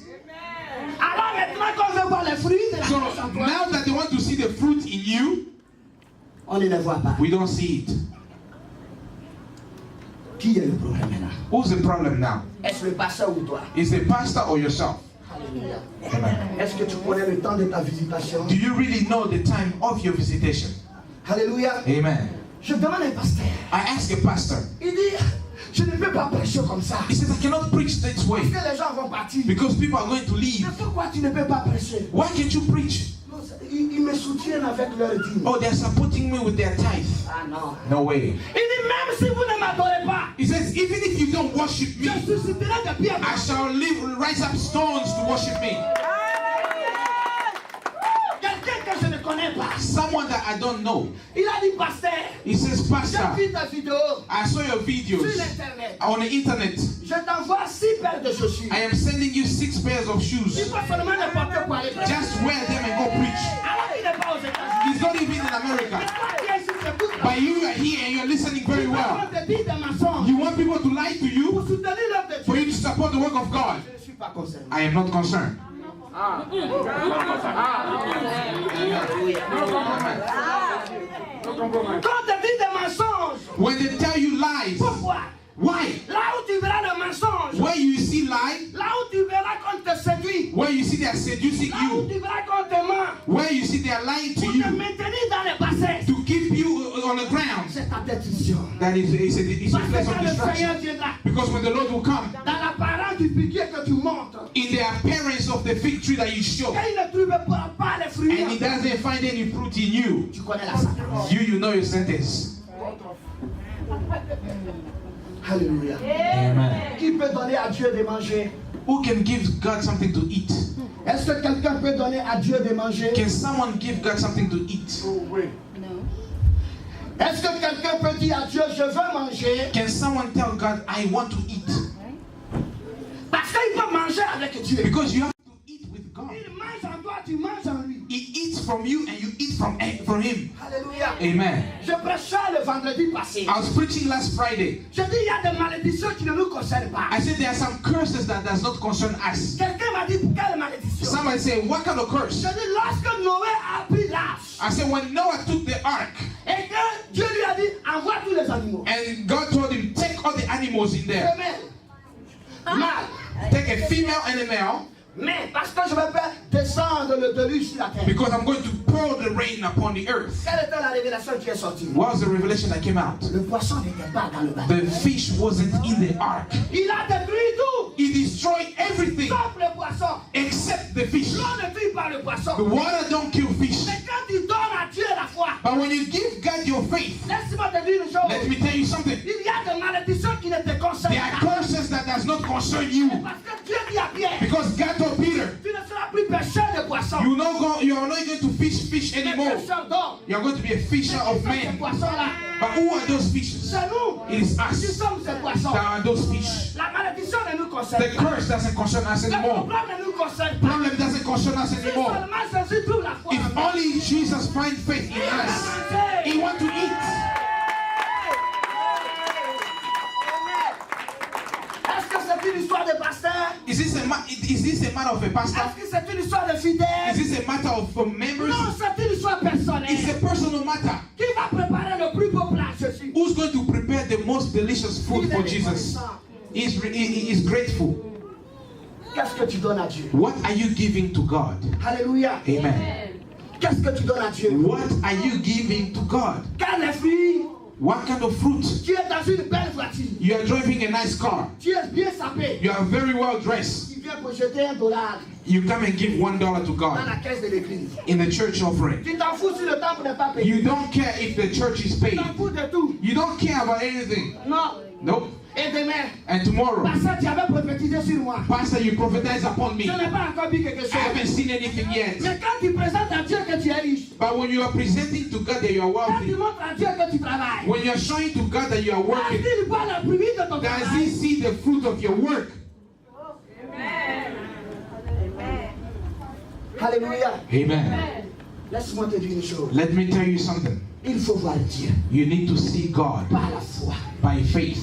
Speaker 4: Alors maintenant qu'on veut voir les fruits de la
Speaker 2: So
Speaker 4: grâce en toi,
Speaker 2: now that they want to see the fruit in you,
Speaker 4: on ne les voit pas.
Speaker 2: we don't see it.
Speaker 4: Qui est le problème maintenant?
Speaker 2: Who's the problem now?
Speaker 4: Est-ce le pasteur ou toi?
Speaker 2: Is the pastor or yourself?
Speaker 4: Alléluia.
Speaker 2: Amen.
Speaker 4: Est-ce que tu connais le temps de ta visitation?
Speaker 2: Do you really know the time of your visitation?
Speaker 4: Alléluia.
Speaker 2: Amen.
Speaker 4: Je demande à un pasteur.
Speaker 2: I ask a pastor.
Speaker 4: Il dit, je ne peux pas prêcher comme ça.
Speaker 2: He says, I cannot preach this way
Speaker 4: Parce que les gens vont partir.
Speaker 2: because people are going to leave.
Speaker 4: Mais pourquoi tu ne peux pas prêcher?
Speaker 2: Why can't you preach?
Speaker 4: Non, ils me soutiennent avec leur dîme.
Speaker 2: Oh, they're supporting me with their tithe.
Speaker 4: Ah non.
Speaker 2: No way.
Speaker 4: Il dit, même si vous ne m'adorez pas,
Speaker 2: He says, even if you don't worship me,
Speaker 4: je susciterai des pierres.
Speaker 2: I shall rise up stones to worship me.
Speaker 4: Quelqu'un que je ne connais pas.
Speaker 2: Someone that I don't know.
Speaker 4: Il a dit, pasteur,
Speaker 2: He says,
Speaker 4: j'ai
Speaker 2: Pastor,
Speaker 4: vu ta vidéo
Speaker 2: I saw your
Speaker 4: sur
Speaker 2: videos
Speaker 4: l'internet.
Speaker 2: on the internet.
Speaker 4: Je t'envoie 6 paires de chaussures.
Speaker 2: I am sending you 6 pairs of
Speaker 4: Tu
Speaker 2: shoes.
Speaker 4: peux seulement les porter pour aller prêcher.
Speaker 2: Just wear them and go preach.
Speaker 4: Alors il n'est pas aux États-Unis.
Speaker 2: He's not even in America.
Speaker 4: Mais toi qui es ici, tu écoutes la
Speaker 2: But you are here and you're listening very well.
Speaker 4: On te dit des mensonges
Speaker 2: You want people to lie to
Speaker 4: pour
Speaker 2: you
Speaker 4: soutenir l'œuvre de
Speaker 2: for
Speaker 4: Dieu.
Speaker 2: you to support the work of God.
Speaker 4: Je ne suis pas concerné.
Speaker 2: I am not concerned.
Speaker 4: Quand on te dit des mensonges,
Speaker 2: When they tell you lies,
Speaker 4: pourquoi?
Speaker 2: why?
Speaker 4: Là où tu verras le mensonge,
Speaker 2: Where you see lie,
Speaker 4: là où tu verras qu'on te séduit,
Speaker 2: where you see they are seducing
Speaker 4: là où
Speaker 2: you,
Speaker 4: tu verras qu'on te ment,
Speaker 2: where you see they are lying to
Speaker 4: pour te
Speaker 2: you,
Speaker 4: maintenir dans les bassesses,
Speaker 2: to keep you on the ground,
Speaker 4: c'est ta décision.
Speaker 2: that is a
Speaker 4: Parce que
Speaker 2: place
Speaker 4: quand
Speaker 2: of
Speaker 4: le
Speaker 2: distraction.
Speaker 4: Seigneur viendra,
Speaker 2: Because when the Lord will come,
Speaker 4: dans l'apparence du figuier que tu montres,
Speaker 2: in the appearance of the fig tree that you show,
Speaker 4: et il ne trouve pas les fruits,
Speaker 2: and he doesn't find any fruit in you,
Speaker 4: tu connais la sentence.
Speaker 2: you know your sentence.
Speaker 4: Alléluia.
Speaker 2: Amen.
Speaker 4: Qui peut donner à Dieu de manger?
Speaker 2: Who can give God something to eat?
Speaker 4: Est-ce que quelqu'un peut donner à Dieu de manger?
Speaker 2: Can someone give God something to eat?
Speaker 4: Est-ce que quelqu'un peut dire à Dieu, je veux manger?
Speaker 2: Can someone tell God, I want to eat?
Speaker 4: Parce qu'il peut manger avec Dieu.
Speaker 2: Because you have to eat with God.
Speaker 4: Il mange en toi, tu manges en lui.
Speaker 2: He eats from you and you eat from him.
Speaker 4: Alléluia.
Speaker 2: Amen.
Speaker 4: Je prêchais le vendredi passé.
Speaker 2: I was preaching last Friday.
Speaker 4: Je dis, il y a des malédictions qui ne nous concernent pas.
Speaker 2: I said there are some curses that does not concern us.
Speaker 4: Quelqu'un m'a dit, quelle malédiction?
Speaker 2: Somebody say, what kind of curse?
Speaker 4: Je dis, lorsque Noé a pris l'arche,
Speaker 2: I said, when Noah took the ark
Speaker 4: et que Dieu lui a dit, envoie tous les animaux.
Speaker 2: and God told him, take all the animals in there.
Speaker 4: Femelle, mâle.
Speaker 2: Take a female and a male.
Speaker 4: Mais parce que je vais faire descendre le déluge sur la terre.
Speaker 2: Because I'm going to pour the rain upon the earth.
Speaker 4: Quelle était la révélation qui est sortie?
Speaker 2: What was the revelation that came out?
Speaker 4: Le poisson n'était pas dans le bateau.
Speaker 2: The fish wasn't in the ark.
Speaker 4: Il a détruit tout,
Speaker 2: He destroyed everything
Speaker 4: sauf le poisson.
Speaker 2: except the fish.
Speaker 4: L'eau ne tue pas le
Speaker 2: The
Speaker 4: poisson.
Speaker 2: water don't kill fish.
Speaker 4: Mais quand tu donnes à Dieu la foi,
Speaker 2: But when you give God your faith,
Speaker 4: laisse-moi te dire une chose.
Speaker 2: let me tell you something.
Speaker 4: Il y a des malédictions qui ne te concernent
Speaker 2: There are
Speaker 4: pas.
Speaker 2: curses that does not concern you.
Speaker 4: Parce que Dieu dit à Pierre,
Speaker 2: Because God told Peter,
Speaker 4: tu ne seras plus pêcheur de poissons,
Speaker 2: you are not going to fish
Speaker 4: mais
Speaker 2: anymore.
Speaker 4: pêcheur d'hommes.
Speaker 2: You are going to be a fisher of
Speaker 4: Ces
Speaker 2: men.
Speaker 4: poissons-là,
Speaker 2: But who are those fishes?
Speaker 4: c'est nous.
Speaker 2: It is
Speaker 4: Nous
Speaker 2: us
Speaker 4: sommes ces poissons.
Speaker 2: that are those fish.
Speaker 4: La malédiction ne nous concerne
Speaker 2: The
Speaker 4: pas.
Speaker 2: curse doesn't concern us
Speaker 4: Le
Speaker 2: anymore.
Speaker 4: problème ne nous concerne pas.
Speaker 2: Problem doesn't concern us
Speaker 4: Si
Speaker 2: anymore.
Speaker 4: seulement Jésus trouve la foi en
Speaker 2: If
Speaker 4: nous.
Speaker 2: only Jesus finds faith in us, He wants to eat.
Speaker 4: Est-ce que c'est une histoire de pasteur?
Speaker 2: Is this a matter of a pastor?
Speaker 4: Est-ce que c'est une histoire de fidèle?
Speaker 2: Is this a matter of members?
Speaker 4: Non, c'est une histoire
Speaker 2: It's
Speaker 4: personnelle.
Speaker 2: a personal matter.
Speaker 4: Qui va préparer
Speaker 2: the most delicious food for Jesus. He is grateful.
Speaker 4: Qu'est-ce que tu donnes à Dieu?
Speaker 2: What are you giving to God?
Speaker 4: Alléluia.
Speaker 2: Amen.
Speaker 4: Qu'est-ce que tu donnes à Dieu?
Speaker 2: What are you giving to God?
Speaker 4: Quel fruit?
Speaker 2: What kind of fruit?
Speaker 4: Tu es dans une belle voiture.
Speaker 2: You are driving a nice car.
Speaker 4: Tu es bien sapé.
Speaker 2: You are very well dressed.
Speaker 4: Tu viens pour jeter $1
Speaker 2: You come and give $1 to
Speaker 4: dans
Speaker 2: God
Speaker 4: la caisse de l'église.
Speaker 2: in the church offering.
Speaker 4: Tu t'en fous si le temple n'est pas payé.
Speaker 2: You don't care if the church is
Speaker 4: Tu
Speaker 2: paid.
Speaker 4: t'en fous de tout.
Speaker 2: You don't care about anything.
Speaker 4: Non.
Speaker 2: Nope.
Speaker 4: Et demain,
Speaker 2: And tomorrow,
Speaker 4: Pasteur, tu avais prophétisé sur moi.
Speaker 2: Pastor, you prophesied upon me.
Speaker 4: Je n'ai pas encore vu quelque
Speaker 2: I
Speaker 4: chose.
Speaker 2: haven't seen anything yet.
Speaker 4: Mais quand tu présentes à Dieu que tu es riche,
Speaker 2: But when you are presenting to God that you are
Speaker 4: quand tu
Speaker 2: wealthy,
Speaker 4: montres à Dieu que tu travailles,
Speaker 2: when you are showing to God that you are working,
Speaker 4: il voit le fruit de ton
Speaker 2: does He
Speaker 4: travail.
Speaker 2: see the fruit of your work?
Speaker 4: Alléluia.
Speaker 2: Amen.
Speaker 4: Laisse-moi te dire une chose.
Speaker 2: Let me tell you something.
Speaker 4: Il faut voir Dieu
Speaker 2: You need to see God
Speaker 4: par la foi.
Speaker 2: by faith.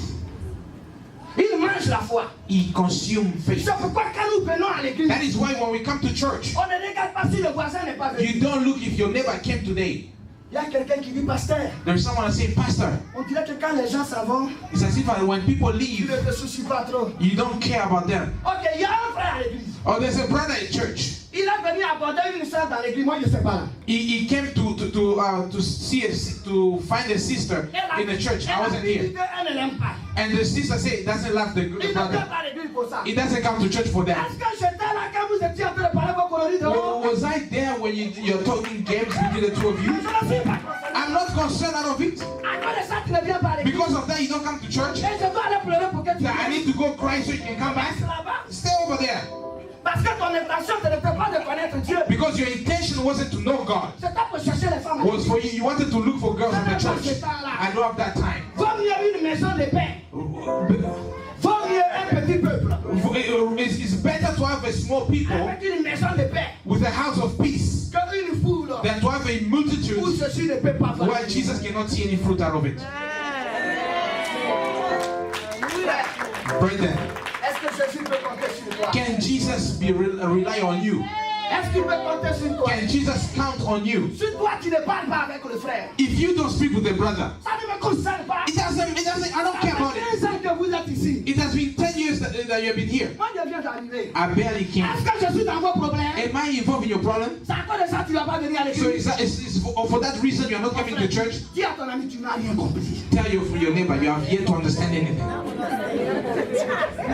Speaker 4: Il mange la foi.
Speaker 2: He consumes faith.
Speaker 4: C'est pourquoi quand nous venons à l'église,
Speaker 2: That is why when we come to church,
Speaker 4: on ne regarde pas si le voisin n'est pas venu.
Speaker 2: you don't look if your neighbor came today.
Speaker 4: Il y a quelqu'un qui dit, pasteur,
Speaker 2: There's someone that say, Pastor,
Speaker 4: on dirait que quand les gens s'en vont,
Speaker 2: it's as if when people
Speaker 4: tu
Speaker 2: leave,
Speaker 4: ne te soucies pas trop.
Speaker 2: you don't care about them.
Speaker 4: Ok, il y a un frère à l'église.
Speaker 2: Oh, there's a brother in church.
Speaker 4: Il est venu aborder une sœur dans l'église, moi je ne sais pas là.
Speaker 2: He came to see to find a sister in the church. I wasn't here.
Speaker 4: Elle ne l'aime pas.
Speaker 2: And the sister said it doesn't love the
Speaker 4: Il ne vient
Speaker 2: brother.
Speaker 4: pas à l'église pour ça.
Speaker 2: It doesn't come to church for that.
Speaker 4: Est-ce que j'étais là quand vous étiez en train de parler vos coloris de haut?
Speaker 2: Was I there when you're talking games between the two of you?
Speaker 4: Je ne suis pas concerné.
Speaker 2: I'm not concerned out of it.
Speaker 4: À cause de ça, tu ne viens pas à l'église.
Speaker 2: Because of that, you don't come to church.
Speaker 4: Et je dois aller pleurer pour que tu
Speaker 2: That I need to go cry so you can come back.
Speaker 4: restes là-bas.
Speaker 2: Stay over there.
Speaker 4: Parce que ton intention ce n'était pas de connaître Dieu.
Speaker 2: Because your intention wasn't to know God.
Speaker 4: C'était pour chercher les femmes.
Speaker 2: Was for you. You wanted to look for girls in the church. I don't have that time.
Speaker 4: Vaut mieux une maison de paix. Vaut mieux un petit peuple.
Speaker 2: It's better to have a small people
Speaker 4: Avec une maison de paix.
Speaker 2: with a house of peace
Speaker 4: Qu'une foule
Speaker 2: than to have a
Speaker 4: où
Speaker 2: multitude
Speaker 4: ceci ne peut pas
Speaker 2: where
Speaker 4: voir.
Speaker 2: Jesus cannot see any fruit out of it. Brethren,
Speaker 4: Est-ce que Jésus peut compter sur toi?
Speaker 2: can Jesus rely on you?
Speaker 4: Est-ce qu'il peut compter sur toi?
Speaker 2: Can Jesus count on you?
Speaker 4: Si toi tu ne parles pas avec le frère,
Speaker 2: If you don't speak with the brother,
Speaker 4: ça ne me concerne pas.
Speaker 2: it doesn't, I don't care about
Speaker 4: Ça
Speaker 2: it.
Speaker 4: fait 15 ans que vous êtes ici.
Speaker 2: It has been 10 years that you have been here.
Speaker 4: Moi je viens d'arriver.
Speaker 2: I barely came.
Speaker 4: Est-ce que je suis dans vos problèmes?
Speaker 2: Am I involved in your problem?
Speaker 4: C'est à cause de ça que tu ne vas pas venir à
Speaker 2: So
Speaker 4: l'église.
Speaker 2: is for that reason you are not coming to church?
Speaker 4: Dis à ton ami, tu n'as rien compris.
Speaker 2: Tell your neighbor you have yet to understand anything.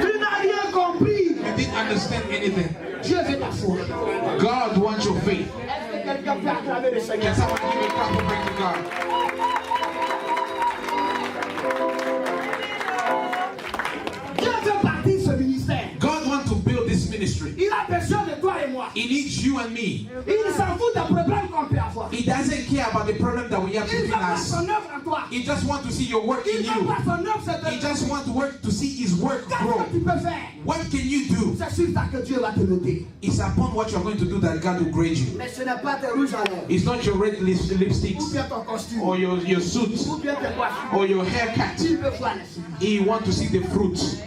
Speaker 4: Tu n'as rien compris.
Speaker 2: You didn't understand anything.
Speaker 4: Dieu veut ta foi.
Speaker 2: God wants your faith.
Speaker 4: Est-ce que quelqu'un peut acclamer le Seigneur?
Speaker 2: Can someone give a clap of praise to God?
Speaker 4: Dieu veut bâtir ce ministère.
Speaker 2: God wants to build this ministry.
Speaker 4: Il a besoin de toi et moi.
Speaker 2: He needs you and me.
Speaker 4: Il s'en fout des problèmes qu'on peut avoir.
Speaker 2: He doesn't care about the problem that we have
Speaker 4: Il veut
Speaker 2: between
Speaker 4: voir
Speaker 2: us.
Speaker 4: son œuvre en toi.
Speaker 2: He just wants to see your work in
Speaker 4: Il veut
Speaker 2: you.
Speaker 4: voir son œuvre se
Speaker 2: He just wants to work to see his work
Speaker 4: Qu'est-ce
Speaker 2: grow.
Speaker 4: que tu peux faire?
Speaker 2: What can you do?
Speaker 4: C'est sur ça que Dieu va te noter.
Speaker 2: It's upon what you're going to do that God will grade you.
Speaker 4: Mais ce n'est pas tes rouges à lèvres.
Speaker 2: It's not your red
Speaker 4: Ou
Speaker 2: lipsticks
Speaker 4: bien ton costume.
Speaker 2: or your suit
Speaker 4: Ou bien tes coiffures.
Speaker 2: or your haircut.
Speaker 4: Il veut voir les fruits.
Speaker 2: He wants to see the fruit.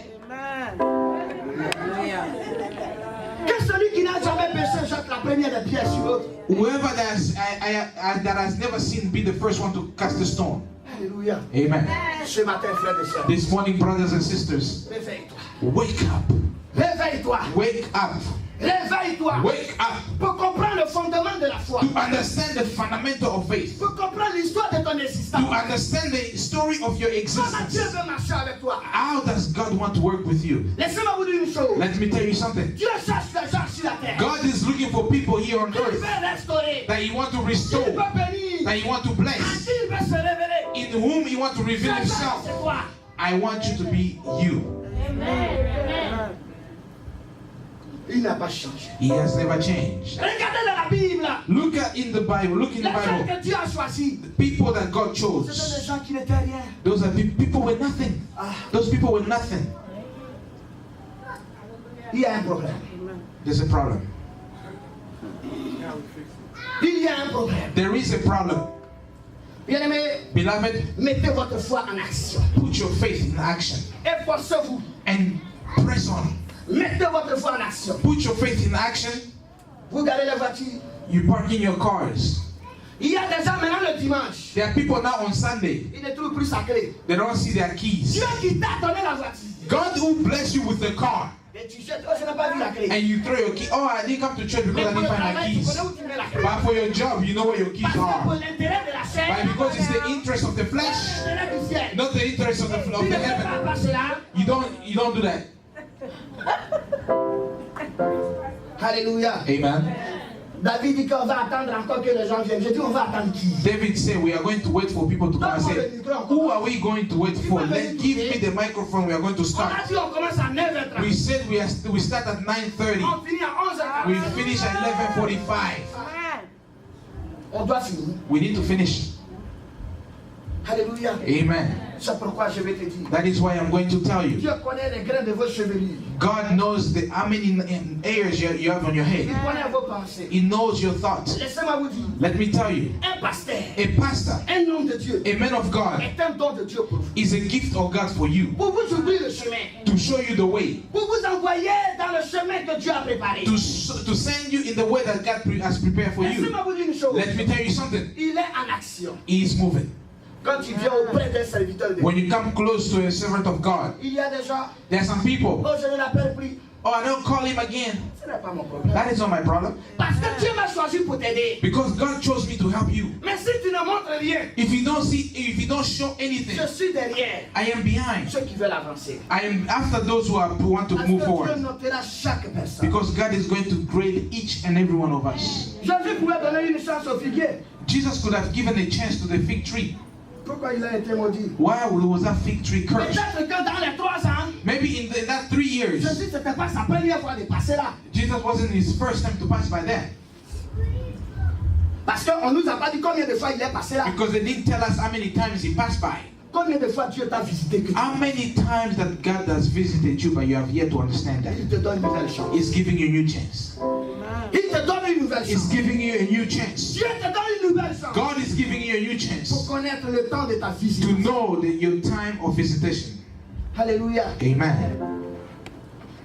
Speaker 4: Que celui qui n'a jamais péché jette la première des pierres sur l'autre.
Speaker 2: Whoever that has never sinned, be the first one to cast a stone.
Speaker 4: Alléluia.
Speaker 2: Amen.
Speaker 4: Ce matin, frères et sœurs,
Speaker 2: This morning, brothers and sisters,
Speaker 4: réveille-toi.
Speaker 2: wake up.
Speaker 4: Réveille-toi.
Speaker 2: Wake up.
Speaker 4: Réveille-toi.
Speaker 2: Wake up.
Speaker 4: Pour comprendre le fondement de la foi.
Speaker 2: To understand the fundamental of faith.
Speaker 4: Pour comprendre l'histoire de ton
Speaker 2: To
Speaker 4: existence.
Speaker 2: understand the story of your
Speaker 4: Comment
Speaker 2: existence.
Speaker 4: Dieu veut marcher avec toi.
Speaker 2: How does God want to work with you?
Speaker 4: Laissez-moi vous dire une chose.
Speaker 2: Let me tell you something.
Speaker 4: Dieu cherche les gens sur la terre.
Speaker 2: God is looking for people here on
Speaker 4: Il
Speaker 2: earth
Speaker 4: veut restaurer.
Speaker 2: that He wants to
Speaker 4: Il
Speaker 2: restore,
Speaker 4: veut bénir.
Speaker 2: that He wants to
Speaker 4: À
Speaker 2: bless,
Speaker 4: qui il veut se révéler.
Speaker 2: in whom He wants to reveal
Speaker 4: C'est ça,
Speaker 2: Himself.
Speaker 4: c'est toi.
Speaker 2: I want you to be you.
Speaker 4: Il n'a pas changé.
Speaker 2: He has never changed.
Speaker 4: Regardez dans la Bible.
Speaker 2: Look at in the Bible. Look in
Speaker 4: Les
Speaker 2: the
Speaker 4: gens
Speaker 2: Bible.
Speaker 4: que Dieu a choisis.
Speaker 2: The people that God
Speaker 4: Ce
Speaker 2: chose.
Speaker 4: sont des gens qui n'étaient rien.
Speaker 2: Those are people with nothing.
Speaker 4: Ah,
Speaker 2: Those people with nothing.
Speaker 4: il y a un problème.
Speaker 2: There's a problem.
Speaker 4: Il y a un problème.
Speaker 2: There is a problem.
Speaker 4: Bien-aimés,
Speaker 2: Beloved,
Speaker 4: mettez votre foi en action.
Speaker 2: put your faith in action
Speaker 4: Efforcez-vous.
Speaker 2: and press on.
Speaker 4: Mettez votre foi en action.
Speaker 2: Put your faith in action.
Speaker 4: Vous gardez la voiture.
Speaker 2: You park in your cars.
Speaker 4: Il y a des gens maintenant le dimanche.
Speaker 2: There are people now on Sunday,
Speaker 4: Ils ne trouvent plus sa clé.
Speaker 2: they don't see their keys.
Speaker 4: Dieu qui t'a donné la voiture.
Speaker 2: God who bless you with the car,
Speaker 4: Et tu jettes, oh, je n'ai pas vu la clé.
Speaker 2: and you throw your key. Oh, I didn't come to church
Speaker 4: Mais
Speaker 2: because I
Speaker 4: pour le
Speaker 2: didn't find my
Speaker 4: travail, tu
Speaker 2: keys.
Speaker 4: connais où tu mets la clé.
Speaker 2: But for your job, you know where your keys
Speaker 4: Parce que pour
Speaker 2: are.
Speaker 4: l'intérêt de la chair,
Speaker 2: But because it's the interest of the flesh,
Speaker 4: l'intérêt du ciel.
Speaker 2: not the interest of
Speaker 4: Tu
Speaker 2: the
Speaker 4: ne fais pas
Speaker 2: heaven.
Speaker 4: passer là.
Speaker 2: You don't do that.
Speaker 4: Alléluia.
Speaker 2: Amen.
Speaker 4: David dit qu'on va attendre encore que les gens viennent. Je dis on va attendre qui?
Speaker 2: David said, we are going to wait for people to come and say, who are we going to wait for? Let give me the microphone. We are going to
Speaker 4: On a
Speaker 2: start.
Speaker 4: dit on commence à 9h30.
Speaker 2: We said we start at 9:30.
Speaker 4: On finit à 11h40.
Speaker 2: We finish at 11:45.
Speaker 4: On doit finir.
Speaker 2: We need to finish.
Speaker 4: Alléluia.
Speaker 2: Amen.
Speaker 4: C'est pourquoi je vais te dire.
Speaker 2: That is why I'm going to tell you.
Speaker 4: Dieu connaît les grains de vos chevelures.
Speaker 2: God knows how many hairs you have on your
Speaker 4: Il
Speaker 2: head.
Speaker 4: connaît vos pensées.
Speaker 2: He knows your thoughts.
Speaker 4: Laissez-moi vous dire.
Speaker 2: Let me tell you,
Speaker 4: Un pasteur,
Speaker 2: a pastor,
Speaker 4: un homme de Dieu,
Speaker 2: a man of God,
Speaker 4: est un don de Dieu pour vous.
Speaker 2: is a gift of God for you
Speaker 4: Pour vous ouvrir le chemin.
Speaker 2: to show you the way,
Speaker 4: Pour vous envoyer dans le chemin que Dieu a préparé.
Speaker 2: to send you in the way that God has prepared for you.
Speaker 4: Laissez-moi vous dire une chose.
Speaker 2: Let me tell you something.
Speaker 4: Il est en action.
Speaker 2: He is moving.
Speaker 4: Quand tu viens auprès d'un serviteur de Dieu,
Speaker 2: When you come close to a servant of God,
Speaker 4: il y a des gens,
Speaker 2: there are some people,
Speaker 4: oh je ne l'appelle plus.
Speaker 2: oh, I don't call him again.
Speaker 4: Ce n'est pas mon problème.
Speaker 2: That is not my problem.
Speaker 4: Parce que Dieu m'a choisi pour t'aider.
Speaker 2: Because God chose me to help you.
Speaker 4: Mais si tu ne montres rien,
Speaker 2: If you don't show anything,
Speaker 4: je suis derrière
Speaker 2: I am behind.
Speaker 4: ceux qui veulent avancer.
Speaker 2: I am after those who want to
Speaker 4: Parce
Speaker 2: move
Speaker 4: que Dieu
Speaker 2: forward.
Speaker 4: notera chaque personne.
Speaker 2: Because God is going to grade each and every one of us.
Speaker 4: Jésus pouvait donner une chance au figuier.
Speaker 2: Jesus could have given a chance to the fig tree.
Speaker 4: Pourquoi il a été maudit?
Speaker 2: Why was that fig tree cursed?
Speaker 4: Peut-être que dans les 3 ans,
Speaker 2: Maybe in that 3 years,
Speaker 4: Jésus c'était pas sa première fois de passer là.
Speaker 2: Jesus wasn't his first time to pass by there.
Speaker 4: Parce qu'on nous a pas dit combien de fois il est passé là.
Speaker 2: Because they didn't tell us how many times he passed by.
Speaker 4: Combien de fois Dieu t'a visité que tu...
Speaker 2: How many times that God has visited you, but you have yet to understand that?
Speaker 4: Il te donne une nouvelle chance.
Speaker 2: He's giving you a new chance.
Speaker 4: Il te donne une nouvelle
Speaker 2: He's
Speaker 4: chance.
Speaker 2: giving you a new chance.
Speaker 4: Dieu te donne une nouvelle chance.
Speaker 2: God is giving you a new
Speaker 4: Pour
Speaker 2: chance
Speaker 4: connaître le temps de ta visite.
Speaker 2: to know your time of visitation.
Speaker 4: Alléluia.
Speaker 2: Amen.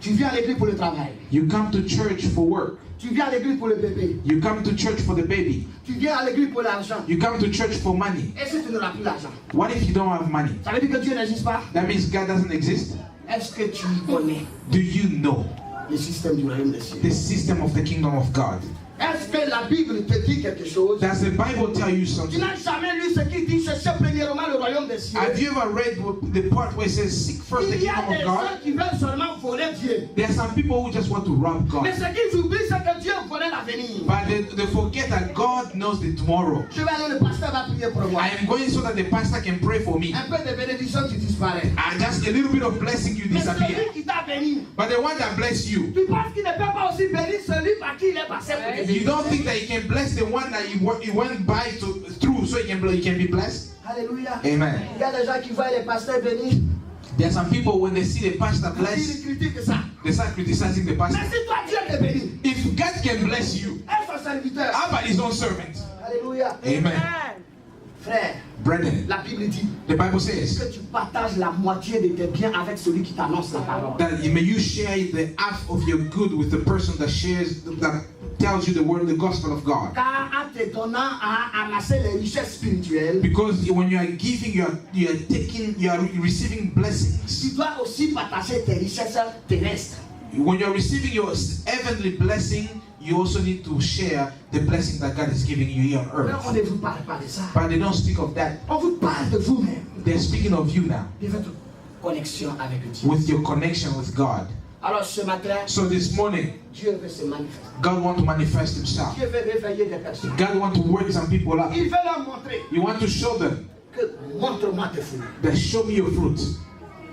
Speaker 4: Tu viens à l'église pour le travail.
Speaker 2: You come to church for work.
Speaker 4: Tu viens à l'église pour le bébé.
Speaker 2: You come to church for the baby.
Speaker 4: Tu viens à l'église pour l'argent.
Speaker 2: You come to church for money.
Speaker 4: Et si tu n'auras plus l'argent?
Speaker 2: What if you don't have money?
Speaker 4: Ça veut dire que Dieu n'existe pas?
Speaker 2: That means God doesn't exist.
Speaker 4: Est-ce que tu connais
Speaker 2: Do you know
Speaker 4: le système du royaume des cieux?
Speaker 2: the system of the kingdom of God?
Speaker 4: Est-ce que la Bible te dit quelque chose?
Speaker 2: Does the Bible tell you
Speaker 4: Tu
Speaker 2: something?
Speaker 4: n'as jamais lu ce qui dit chercher premièrement le royaume des cieux?
Speaker 2: Have you ever read the part where it says seek first the
Speaker 4: Il y a
Speaker 2: kingdom
Speaker 4: des
Speaker 2: of
Speaker 4: gens
Speaker 2: God?
Speaker 4: qui veulent seulement voler Dieu.
Speaker 2: There are some people who just want to rob
Speaker 4: Mais
Speaker 2: God.
Speaker 4: ce qu'ils oublient, c'est que Dieu connaît l'avenir.
Speaker 2: But they forget that God knows the tomorrow.
Speaker 4: Je vais aller, le pasteur va prier pour moi.
Speaker 2: I am going so that the pastor can pray for me.
Speaker 4: Un peu de bénédiction, tu disparais.
Speaker 2: And just a little bit of blessing, you
Speaker 4: Mais
Speaker 2: disappear.
Speaker 4: celui qui t'a béni,
Speaker 2: But the one that bless you,
Speaker 4: tu penses qu'il ne peut pas aussi bénir celui par qui il est passé pour te
Speaker 2: you
Speaker 4: bénir?
Speaker 2: don't think that he can bless the one that he went by through so he can be blessed?
Speaker 4: Alléluia.
Speaker 2: Amen.
Speaker 4: Il y a des gens qui voient les pasteurs bénis.
Speaker 2: There are some people when they see the pastor
Speaker 4: Ils
Speaker 2: blessed,
Speaker 4: critiquent ça.
Speaker 2: they start criticizing the pastor.
Speaker 4: Mais si toi Dieu te bénit,
Speaker 2: If God can bless you,
Speaker 4: est son serviteur.
Speaker 2: how about his own servant?
Speaker 4: Alléluia.
Speaker 2: Amen.
Speaker 4: Frère,
Speaker 2: Brethren,
Speaker 4: la Bible dit
Speaker 2: the Bible says
Speaker 4: que tu partages la moitié de tes biens avec celui qui t'annonce la parole.
Speaker 2: that may you share the half of your good with the person that tells you the word, the gospel of God.
Speaker 4: Car en te donnant à amasser les richesses spirituelles,
Speaker 2: Because when you are giving, you are receiving blessings.
Speaker 4: tu dois aussi partager tes richesses terrestres.
Speaker 2: When you are receiving your heavenly blessing, you also need to share the blessing that God is giving you here on
Speaker 4: Mais on
Speaker 2: earth.
Speaker 4: ne vous parle pas de ça.
Speaker 2: But they don't speak of that.
Speaker 4: On vous parle de vous-même,
Speaker 2: They're speaking of you now,
Speaker 4: de votre connexion avec Dieu.
Speaker 2: with your connection with God.
Speaker 4: Alors ce matin,
Speaker 2: So this morning,
Speaker 4: Dieu veut se manifester.
Speaker 2: God wants to manifest Himself.
Speaker 4: Dieu veut réveiller des personnes.
Speaker 2: God wants to wake some people up.
Speaker 4: Il veut leur montrer
Speaker 2: You want to show them
Speaker 4: que montre-moi tes fruits.
Speaker 2: that show me your fruit.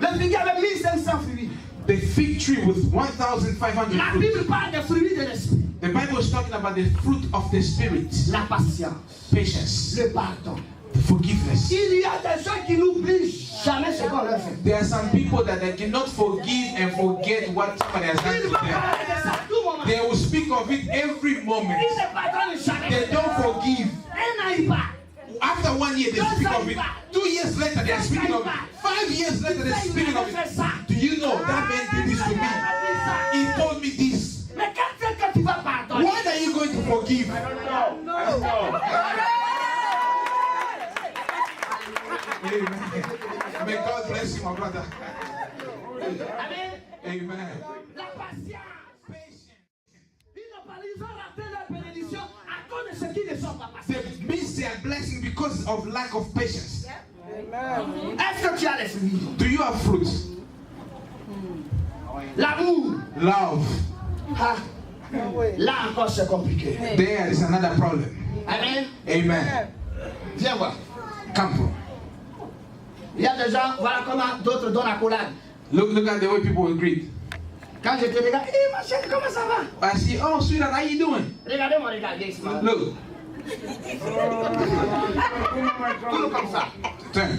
Speaker 4: Le figuier avait 1500 fruits.
Speaker 2: The fig tree with 1,500
Speaker 4: La
Speaker 2: fruit.
Speaker 4: Bible parle des fruits de l'esprit.
Speaker 2: The Bible is talking about the fruit of the Spirit,
Speaker 4: La patience,
Speaker 2: patience,
Speaker 4: le pardon.
Speaker 2: the forgiveness.
Speaker 4: Il y a des gens qui n'oublient jamais ce qu'on leur fait.
Speaker 2: There are some people that they cannot forgive and forget what somebody has done
Speaker 4: Ils
Speaker 2: to
Speaker 4: vont
Speaker 2: them.
Speaker 4: parler de ça à tout moment.
Speaker 2: They will speak of it every moment.
Speaker 4: Ils ne pardonnent jamais.
Speaker 2: They don't forgive.
Speaker 4: Un an, ils parlent.
Speaker 2: After 1 year, they speak of it. 2 years later, they are speaking of it. 5 years later, they're speaking of it. Do you know that man did this to me? He told me this.
Speaker 4: Mais quand est-ce que tu vas pardonner?
Speaker 2: When are you going to forgive?
Speaker 5: No.
Speaker 2: May God bless you, my brother.
Speaker 4: Amen.
Speaker 2: Amen.
Speaker 4: La patience. Ils n'ont pas, ils ont raté leur bénédiction à cause de ce qui ne sont pas passés.
Speaker 2: They miss their blessing because of lack of patience.
Speaker 4: Est-ce que tu as les fruits?
Speaker 2: Do you have fruits?
Speaker 4: L'amour.
Speaker 2: Love.
Speaker 4: Ah. Là encore c'est compliqué.
Speaker 2: There is another problem.
Speaker 4: Amen.
Speaker 2: Amen.
Speaker 4: Viens voir.
Speaker 2: Come.
Speaker 4: Il y a des gens, voilà comment d'autres donnent la collade.
Speaker 2: Look at the way people will greet.
Speaker 4: Quand je te regarde, hé ma chérie, comment ça va?
Speaker 2: I see, oh sweetheart, how you doing?
Speaker 4: Regardez mon regard, viens ici.
Speaker 2: Look.
Speaker 4: Tout comme ça.
Speaker 2: Turn.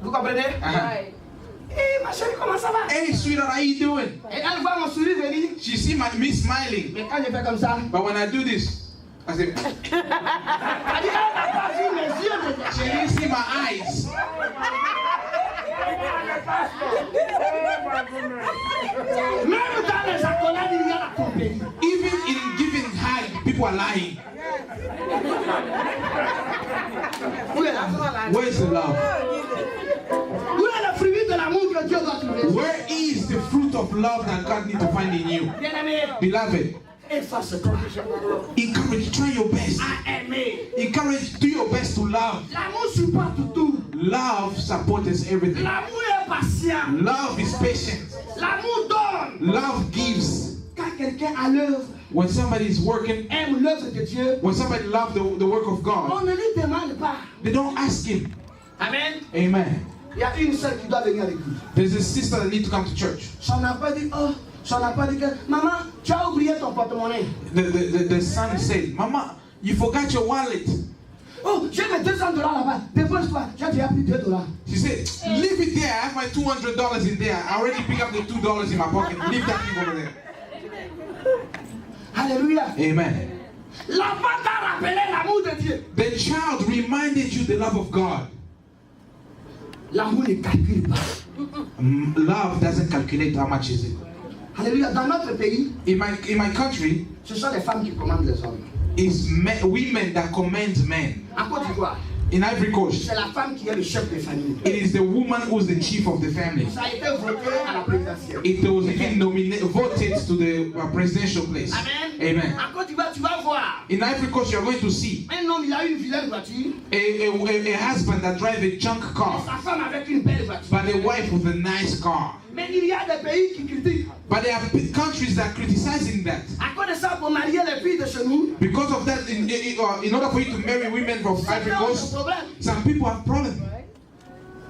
Speaker 4: Vous comprenez?
Speaker 2: Uh-huh.
Speaker 4: Hé ma chérie, comment ça va?
Speaker 2: Hey sweetheart, how you doing?
Speaker 4: Et elle voit mon sourire venir.
Speaker 2: She see me smiling.
Speaker 4: Mais quand je fais comme ça,
Speaker 2: But when I do this, I say,
Speaker 4: elle dit, elle n'a pas vu mes yeux.
Speaker 2: she didn't see my eyes.
Speaker 4: Même dans les accolades, il y a la compagnie.
Speaker 2: Even in giving high, people are lying.
Speaker 4: Où est l'amour?
Speaker 2: Where is the love?
Speaker 4: Où est le fruit de l'amour que Dieu doit trouver?
Speaker 2: Where is the fruit of love that God needs to find in you?
Speaker 4: Bien-aimé,
Speaker 2: Beloved,
Speaker 4: efface-toi
Speaker 2: encourage, try your best.
Speaker 4: à aimer.
Speaker 2: Encourage, do your best to love.
Speaker 4: L'amour supporte tout.
Speaker 2: Love supports everything.
Speaker 4: L'amour est patient.
Speaker 2: Love is patient.
Speaker 4: L'amour donne.
Speaker 2: Love gives.
Speaker 4: Quand quelqu'un a l'œuvre,
Speaker 2: When somebody is working,
Speaker 4: aime l'œuvre de Dieu,
Speaker 2: when somebody loves the work of God,
Speaker 4: on ne lui demande pas.
Speaker 2: they don't ask him.
Speaker 4: Amen.
Speaker 2: Amen.
Speaker 4: Il y a une sœur qui doit venir à l'église.
Speaker 2: There's a sister that needs to come to church.
Speaker 4: Son enfant dit, oh, son enfant dit que, maman, tu as oublié ton porte-monnaie.
Speaker 2: The son said, Mama, you forgot your wallet.
Speaker 4: Oh, j'ai mes $200 là-bas. Dépose-toi. J'ai déjà pris $2.
Speaker 2: She said, leave it there. I have my $200 in there. I already picked up the $2 in my pocket. Leave that thing over there.
Speaker 4: Alléluia.
Speaker 2: Amen.
Speaker 4: L'enfant t'a rappelé l'amour de Dieu.
Speaker 2: The child reminded you the love of God.
Speaker 4: L'amour ne calcule pas.
Speaker 2: Love doesn't calculate how much is it.
Speaker 4: Alléluia. Dans notre pays,
Speaker 2: In my country,
Speaker 4: ce sont les femmes qui commandent les hommes.
Speaker 2: it's women that command men.
Speaker 4: En Côte d'Ivoire,
Speaker 2: In Ivory Coast,
Speaker 4: c'est la femme qui est le chef de famille.
Speaker 2: it is the woman who's the chief of the family.
Speaker 4: Ça a été voté à la présidentielle.
Speaker 2: It was even voted to the presidential place.
Speaker 4: Amen.
Speaker 2: Amen.
Speaker 4: En Côte d'Ivoire, tu vas voir.
Speaker 2: In Ivory Coast, you're going to see
Speaker 4: Un homme, il a une vilaine voiture.
Speaker 2: a husband that drives a junk car,
Speaker 4: Sa femme avec une belle voiture.
Speaker 2: but a wife with a nice car.
Speaker 4: Mais il y a des pays qui critiquent.
Speaker 2: But there are countries that are criticizing that.
Speaker 4: À cause de ça, pour marier les filles de chez nous,
Speaker 2: Because of that, in order for you to marry women from
Speaker 4: c'est
Speaker 2: Ivory
Speaker 4: un
Speaker 2: Coast,
Speaker 4: problème.
Speaker 2: some people have problems.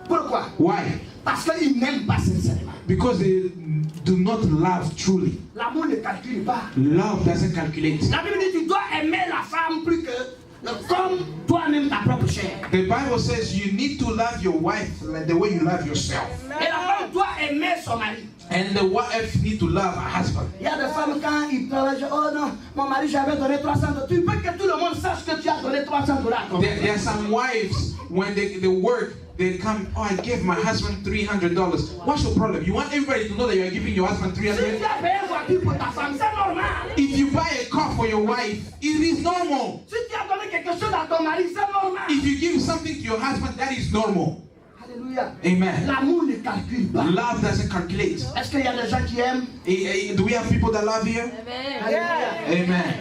Speaker 4: Pourquoi?
Speaker 2: Why?
Speaker 4: Parce qu'ils n'aiment pas sincèrement.
Speaker 2: Because they do not love truly.
Speaker 4: L'amour ne calcule pas.
Speaker 2: Love doesn't calculate.
Speaker 4: La Bible dit tu dois aimer la femme plus que comme toi-même ta propre chair.
Speaker 2: The Bible says you need to love your wife like the way you love yourself.
Speaker 4: Et la femme doit aimer son mari.
Speaker 2: And the wife need to love her husband.
Speaker 4: Il y a des femmes quand ils travaillent, oh non, mon mari j'avais donné $300. Tu veux que tout le monde sache que tu as donné $300 à ton mari.
Speaker 2: There are some wives when they work, they come, oh, I gave my husband $300. What's your problem? You want everybody to know that you are giving your husband
Speaker 4: Si tu
Speaker 2: $300?
Speaker 4: as payé une voiture pour ta femme, c'est normal.
Speaker 2: If you buy a car for your wife, it is normal.
Speaker 4: Si tu as donné quelque chose à ton mari, c'est normal.
Speaker 2: If you give something to your husband, that is normal.
Speaker 4: Alléluia.
Speaker 2: Amen.
Speaker 4: L'amour ne calcule pas.
Speaker 2: Love doesn't calculate.
Speaker 4: Est-ce qu'il y a des gens qui aiment?
Speaker 2: Do we have people that love here?
Speaker 4: Alléluia.
Speaker 2: Amen.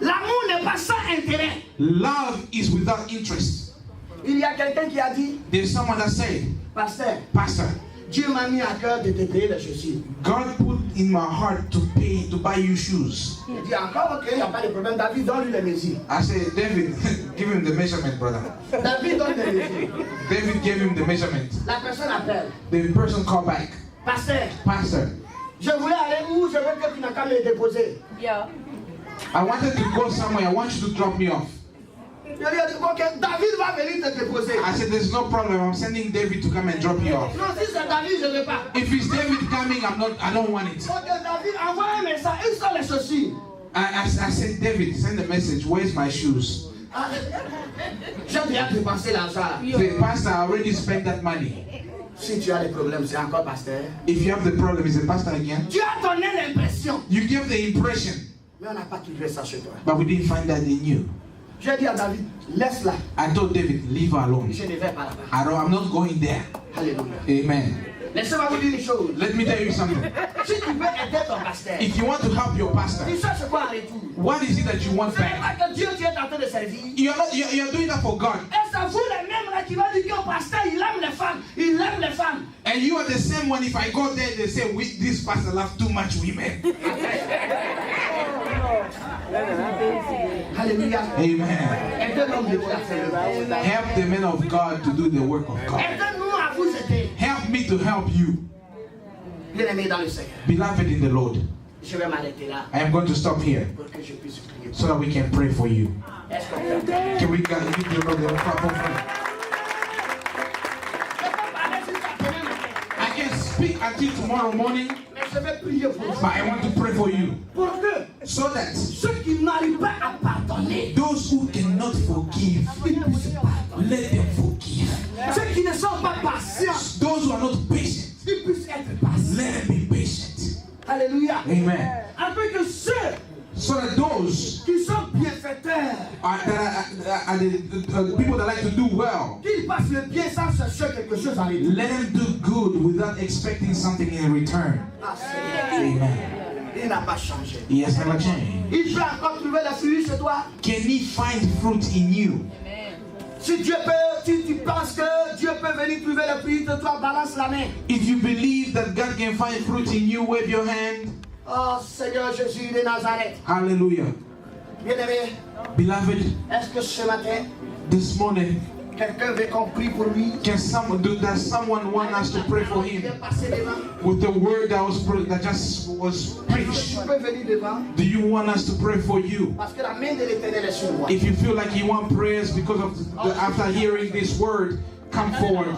Speaker 4: L'amour n'est pas sans intérêt.
Speaker 2: Love is without interest.
Speaker 4: Il y a quelqu'un qui a dit,
Speaker 2: There's someone that said,
Speaker 4: pasteur,
Speaker 2: Pastor,
Speaker 4: Dieu m'a mis à cœur de te payer les chaussures.
Speaker 2: God put in my heart to buy you shoes.
Speaker 4: Il dit encore, ok, il n'y a pas de problème. David, donne-lui les mesures.
Speaker 2: I said, David, give him the measurement, brother.
Speaker 4: David donne les mesures.
Speaker 2: David gave him the measurement.
Speaker 4: La personne appelle.
Speaker 2: The person called back,
Speaker 4: Pasteur,
Speaker 2: Pastor,
Speaker 4: je voulais aller où? Je veux que tu n'as qu'à me déposer.
Speaker 2: I wanted to go somewhere. I want you to drop me off.
Speaker 4: Je lui ai dit, ok, David va venir te déposer.
Speaker 2: I said, there's no problem. I'm sending David to come and drop you off.
Speaker 4: Non, si c'est David, je ne veux pas.
Speaker 2: If it's David coming, I don't want it.
Speaker 4: Ok, David, envoie un message. Où sont les chaussures?
Speaker 2: I said, David, send a message. Where's my shoes?
Speaker 4: Ah, j'ai déjà dépensé l'argent.
Speaker 2: Say, Pastor, I already spent that money.
Speaker 4: Si tu as des problèmes, c'est encore pasteur.
Speaker 2: If you have the problem, is the pastor again?
Speaker 4: Tu as donné l'impression.
Speaker 2: You give the impression,
Speaker 4: Mais on n'a pas trouvé ça chez toi.
Speaker 2: but we didn't find that in you.
Speaker 4: J'ai dit à David, laisse-la.
Speaker 2: I told David, leave her alone.
Speaker 4: Je ne vais pas là-bas.
Speaker 2: I'm not going there.
Speaker 4: Alléluia.
Speaker 2: Amen.
Speaker 4: Laissez-moi vous dire une chose.
Speaker 2: Let me tell you something.
Speaker 4: Si tu veux aider ton pasteur,
Speaker 2: If you want to help your pastor,
Speaker 4: tu cherches quoi en retour?
Speaker 2: what is it that you want
Speaker 4: Ce n'est
Speaker 2: back?
Speaker 4: pas que Dieu tu es en train de servir.
Speaker 2: You're doing that for God.
Speaker 4: Et c'est vous les mêmes là qui vont dire que le pasteur il aime les femmes. Il aime les femmes.
Speaker 2: And you are the same one. If I go there, they say, this pastor loves too much women.
Speaker 4: Alléluia.
Speaker 2: Amen.
Speaker 4: Aidez l'homme de Dieu à faire le travail.
Speaker 2: Help the men of God to do the work of God.
Speaker 4: Aidez-nous à vous aider.
Speaker 2: Help me to help you.
Speaker 4: Bien-aimés dans le Seigneur.
Speaker 2: Beloved in the Lord,
Speaker 4: Je vais m'arrêter là
Speaker 2: I am going to stop here
Speaker 4: pour que je puisse prier.
Speaker 2: so that we can pray for you.
Speaker 4: Est-ce qu'on peut?
Speaker 2: Can we give the Lord a clap of hands?
Speaker 4: Je peux parler jusqu'à demain matin.
Speaker 2: I can speak until tomorrow morning,
Speaker 4: Mais je vais prier pour vous.
Speaker 2: but I want to pray for you
Speaker 4: Pour que
Speaker 2: so that
Speaker 4: ceux qui n'arrivent pas à pardonner,
Speaker 2: those who cannot forgive,
Speaker 4: ils puissent pardonner.
Speaker 2: let them forgive.
Speaker 4: Ceux qui ne sont pas patients,
Speaker 2: Those who are not patient,
Speaker 4: ils puissent être patients.
Speaker 2: let them be patient.
Speaker 4: Alléluia.
Speaker 2: Amen.
Speaker 4: Afin que ceux
Speaker 2: So that those
Speaker 4: qui sont bienfaiteurs,
Speaker 2: are the people that like to do well,
Speaker 4: qu'ils fassent le bien sans chercher quelque chose en retour.
Speaker 2: let them do good without expecting something in return.
Speaker 4: Ah, Seigneur,
Speaker 2: Amen.
Speaker 4: il n'a pas changé.
Speaker 2: He has never changed.
Speaker 4: Il peut encore trouver les fruits chez toi.
Speaker 2: Can he find fruit in you?
Speaker 4: Si Dieu peut, si tu penses que Dieu peut venir trouver les fruits de toi, balance la main.
Speaker 2: If you believe that God can find fruit in you, wave your hand.
Speaker 4: Oh Seigneur Jésus de Nazareth.
Speaker 2: Hallelujah.
Speaker 4: Bien-aimé,
Speaker 2: Beloved,
Speaker 4: est-ce que ce matin,
Speaker 2: this morning,
Speaker 4: quelqu'un veut qu'on prie pour lui?
Speaker 2: does someone want us to pray for
Speaker 4: Il
Speaker 2: him
Speaker 4: est passé devant.
Speaker 2: with the word that just was preached?
Speaker 4: Tu peux venir devant
Speaker 2: Do you want us to pray for you?
Speaker 4: parce que la main de l'Éternel est sur moi.
Speaker 2: If you feel like you want prayers because of after hearing this word, come forward.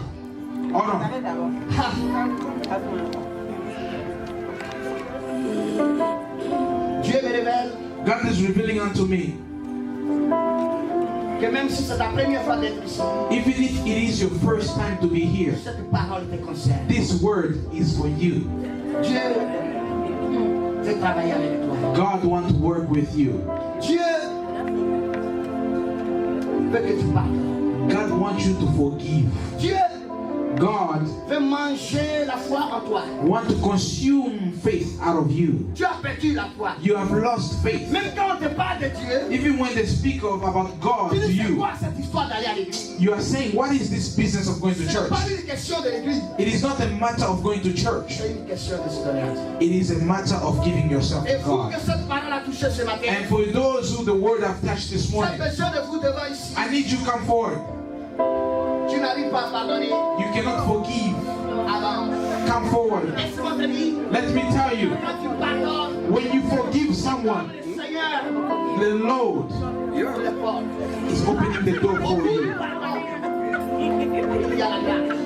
Speaker 2: Hold on.
Speaker 4: Dieu me révèle
Speaker 2: God is revealing unto me,
Speaker 4: que même si c'est ta première fois d'être ici,
Speaker 2: even if it is your first time to be here,
Speaker 4: cette parole te concerne.
Speaker 2: this word is for you.
Speaker 4: Dieu veut travailler avec toi.
Speaker 2: God wants to work with you.
Speaker 4: Dieu veut que tu pardonnes.
Speaker 2: God wants you to forgive.
Speaker 4: Dieu
Speaker 2: God
Speaker 4: veut manger la foi en toi.
Speaker 2: wants to consume faith out of you.
Speaker 4: Tu as perdu la foi.
Speaker 2: You have lost faith.
Speaker 4: Même quand on te parle de Dieu,
Speaker 2: Even when they speak about God
Speaker 4: tu
Speaker 2: to
Speaker 4: dis c'est
Speaker 2: you,
Speaker 4: quoi cette histoire d'aller à l'église?
Speaker 2: you are saying, what is this business of going to
Speaker 4: Ce n'est
Speaker 2: church?
Speaker 4: pas une question de l'église.
Speaker 2: It is not a matter of going to church.
Speaker 4: C'est une question de se donner à Dieu.
Speaker 2: It is a matter of giving yourself
Speaker 4: Et
Speaker 2: to
Speaker 4: vous
Speaker 2: God.
Speaker 4: que cette parole a touché ce matin,
Speaker 2: And for those who the word have touched this
Speaker 4: j'ai
Speaker 2: morning,
Speaker 4: besoin de vous devant ici.
Speaker 2: I need you to come forward.
Speaker 4: Tu n'arrives pas à pardonner
Speaker 2: You cannot forgive.
Speaker 4: avant.
Speaker 2: Come forward.
Speaker 4: Laisse-moi te dire,
Speaker 2: Let me tell you,
Speaker 4: quand tu pardonnes,
Speaker 2: when you forgive someone,
Speaker 4: le Seigneur
Speaker 2: the Lord
Speaker 4: ouvre les portes.
Speaker 2: is opening the door
Speaker 4: Au
Speaker 2: for
Speaker 4: bout du
Speaker 2: you.
Speaker 4: pardon, il y a la grâce.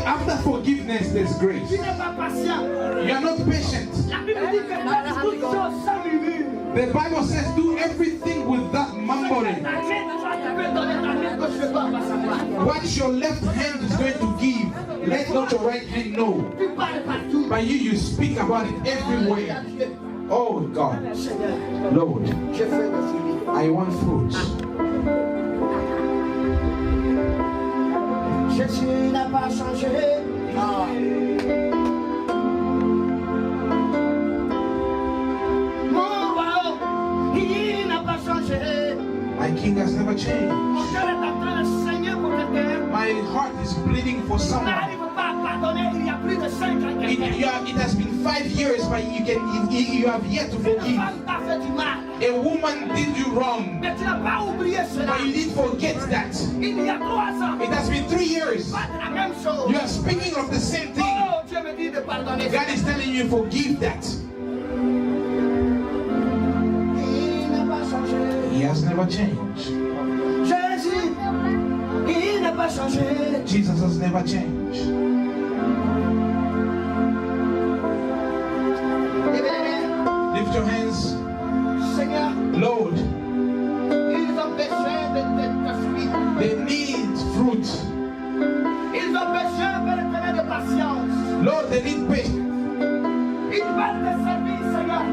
Speaker 2: After forgiveness, there's grace.
Speaker 4: Tu n'es pas patient.
Speaker 2: You are not patient.
Speaker 4: La Bible dit que faites toutes choses sans murmure.
Speaker 2: The Bible says, do everything without mumbling.
Speaker 4: Ta main droite peut donner, ta main gauche ne doit pas savoir.
Speaker 2: What your left hand is going to give, let not your right hand know.
Speaker 4: Tu parles partout.
Speaker 2: But you speak about it everywhere. Oh God,
Speaker 4: Seigneur,
Speaker 2: Lord,
Speaker 4: je veux me fruits.
Speaker 2: I want fruits.
Speaker 4: Jésus n'a pas changé. Ah. Mon royaume, il n'a pas changé.
Speaker 2: My king has never changed.
Speaker 4: Mon cœur est en train de saigner pour quelqu'un.
Speaker 2: My heart is bleeding for
Speaker 4: Tu
Speaker 2: someone.
Speaker 4: n'arrives pas à pardonner, il y a plus de 5 ans quelqu'un.
Speaker 2: It has been 5 years, but you have yet to
Speaker 4: Une
Speaker 2: forgive.
Speaker 4: femme t'a fait du mal,
Speaker 2: A woman did you wrong,
Speaker 4: mais tu n'as pas oublié cela.
Speaker 2: but you didn't forget that.
Speaker 4: Il y a 3 ans,
Speaker 2: It has been 3 years.
Speaker 4: pas de la même chose.
Speaker 2: You are speaking of the same thing.
Speaker 4: Oh, Dieu me dit de pardonner.
Speaker 2: God is telling you forgive that.
Speaker 4: Il n'a pas changé.
Speaker 2: He has never changed.
Speaker 4: Jésus, il n'a pas changé.
Speaker 2: Jesus has never changed. Lift your hands.
Speaker 4: Seigneur,
Speaker 2: Lord,
Speaker 4: ils ont besoin de fruits.
Speaker 2: they need fruit.
Speaker 4: Ils ont besoin de patience.
Speaker 2: Lord, they need patience.
Speaker 4: Ils veulent te servir, Seigneur.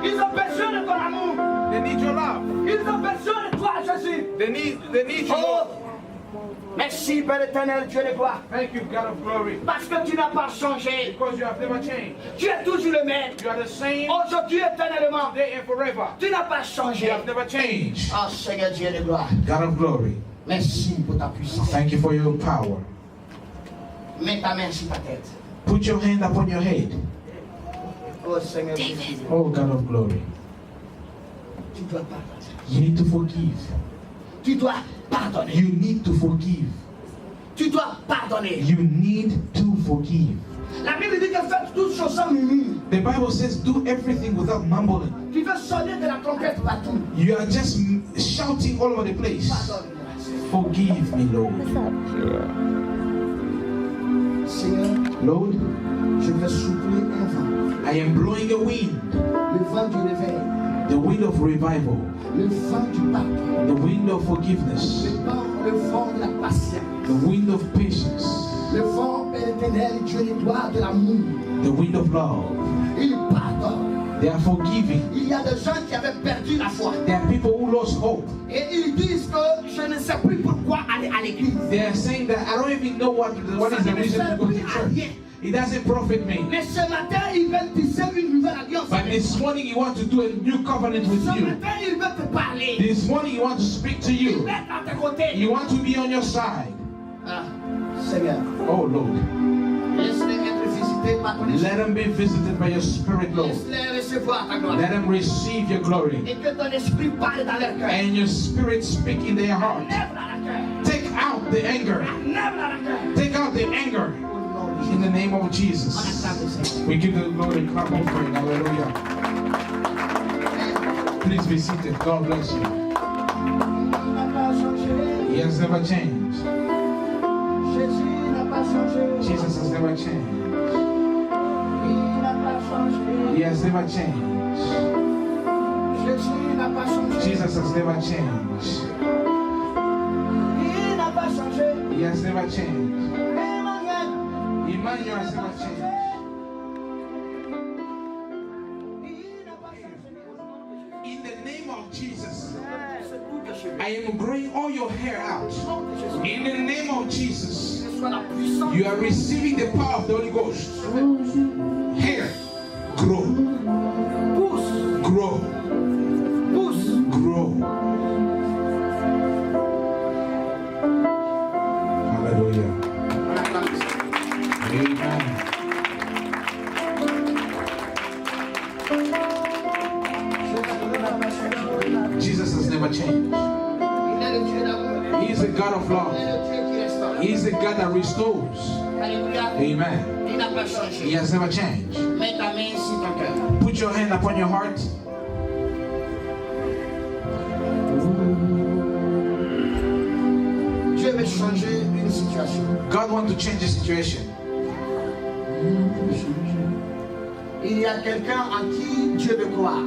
Speaker 4: Ils ont besoin de ton amour.
Speaker 2: They need your love.
Speaker 4: Ils ont besoin de toi, Jésus.
Speaker 2: They need you,
Speaker 4: Oh,
Speaker 2: Lord.
Speaker 4: merci, Père éternel, Dieu de gloire.
Speaker 2: Thank you, God of glory.
Speaker 4: Parce que tu n'as pas changé.
Speaker 2: Because you have never changed.
Speaker 4: Tu es toujours le même.
Speaker 2: You are the same
Speaker 4: Aujourd'hui, éternellement.
Speaker 2: today and forever.
Speaker 4: Tu n'as pas
Speaker 2: You
Speaker 4: changé.
Speaker 2: have never changed.
Speaker 4: Oh, Seigneur Dieu de gloire.
Speaker 2: God of glory.
Speaker 4: Merci pour ta puissance.
Speaker 2: Thank you for your power.
Speaker 4: Mets ta main sur ta tête.
Speaker 2: Put your hand upon your head.
Speaker 4: Oh, Seigneur Jésus.
Speaker 2: Oh, God of glory.
Speaker 4: Tu dois pardonner.
Speaker 2: You need to forgive.
Speaker 4: Tu dois pardonner.
Speaker 2: You need to forgive.
Speaker 4: Tu dois pardonner.
Speaker 2: You need to forgive.
Speaker 4: La Bible dit que faites toutes choses sans murmure.
Speaker 2: The Bible says do everything without mumbling.
Speaker 4: Tu veux sonner de la trompette partout.
Speaker 2: You are just shouting all over the place.
Speaker 4: Pardonne-moi, Seigneur.
Speaker 2: Forgive me, Lord.
Speaker 4: Seigneur,
Speaker 2: Lord,
Speaker 4: je vais souffler un vent.
Speaker 2: I am blowing a wind.
Speaker 4: Le vent du réveil.
Speaker 2: The wind of revival.
Speaker 4: Le vent du pardon.
Speaker 2: The wind of forgiveness.
Speaker 4: Le vent de la patience.
Speaker 2: The wind of patience.
Speaker 4: Le vent, Père éternel, Dieu de gloire, de l'amour.
Speaker 2: The wind of love.
Speaker 4: Il pardonne.
Speaker 2: They are forgiving.
Speaker 4: Il y a des gens qui avaient perdu la foi.
Speaker 2: There are people who lost hope.
Speaker 4: Et ils disent que je ne sais plus pourquoi aller à l'église.
Speaker 2: They are saying that I don't even know what is the reason to go to church. It doesn't profit me.
Speaker 4: Mais ce matin, ils veulent tisser une nouvelle alliance.
Speaker 2: But this morning you want to do a new covenant with
Speaker 4: Ce
Speaker 2: you.
Speaker 4: matin, ils veulent te parler.
Speaker 2: This morning you want to speak to
Speaker 4: Ils
Speaker 2: you.
Speaker 4: veulent à tes côtés.
Speaker 2: You want to be on your side.
Speaker 4: Ah, Seigneur,
Speaker 2: Oh Lord,
Speaker 4: laisse-les être visités par ton esprit.
Speaker 2: let them be visited by your spirit, Lord.
Speaker 4: Laisse-les recevoir ta gloire.
Speaker 2: Let them receive your glory.
Speaker 4: Et que ton esprit parle dans leur cœur.
Speaker 2: And your spirit speak in their heart.
Speaker 4: Enlève dans leur cœur.
Speaker 2: Take out the anger.
Speaker 4: Enlève dans leur cœur.
Speaker 2: Take out the anger.
Speaker 4: Au nom de
Speaker 2: In
Speaker 4: Jésus.
Speaker 2: the name of
Speaker 4: On
Speaker 2: Jesus.
Speaker 4: acclame le Seigneur.
Speaker 2: We give the glory clap offering. Hallelujah. Please be seated. God bless you.
Speaker 4: Il n'a pas changé.
Speaker 2: He has never changed.
Speaker 4: Jésus n'a pas changé.
Speaker 2: Jesus has never changed.
Speaker 4: Il n'a pas changé.
Speaker 2: He has never changed.
Speaker 4: Jésus n'a pas changé.
Speaker 2: Jesus has never changed.
Speaker 4: Il n'a pas changé.
Speaker 2: He has never changed.
Speaker 4: Emmanuel.
Speaker 2: Emmanuel has never changed.
Speaker 4: Il n'a pas changé.
Speaker 2: In the name of Jesus,
Speaker 4: C'est tout de cheveux.
Speaker 2: I am growing all your hair out.
Speaker 4: Au nom de Jésus.
Speaker 2: In the name of Jesus,
Speaker 4: Que soit la puissance.
Speaker 2: you are receiving the power of the Holy Ghost. Hair, grow,
Speaker 4: Pousse.
Speaker 2: grow,
Speaker 4: Pousse.
Speaker 2: grow. Hallelujah.
Speaker 4: On acclame le Seigneur.
Speaker 2: Amen.
Speaker 4: Jésus n'a pas changé.
Speaker 2: Jesus has never changed.
Speaker 4: Il est le Dieu d'amour.
Speaker 2: He is a God of
Speaker 4: Il
Speaker 2: love.
Speaker 4: est le Dieu qui restaure.
Speaker 2: He is a God that restores.
Speaker 4: Alléluia.
Speaker 2: Amen.
Speaker 4: Il n'a pas
Speaker 2: He
Speaker 4: changé.
Speaker 2: has never changed.
Speaker 4: Mets ta main sur ton cœur.
Speaker 2: Put your hand upon your heart.
Speaker 4: Dieu veut changer une situation.
Speaker 2: God wants to change the situation.
Speaker 4: Il y a quelqu'un en qui Dieu veut croire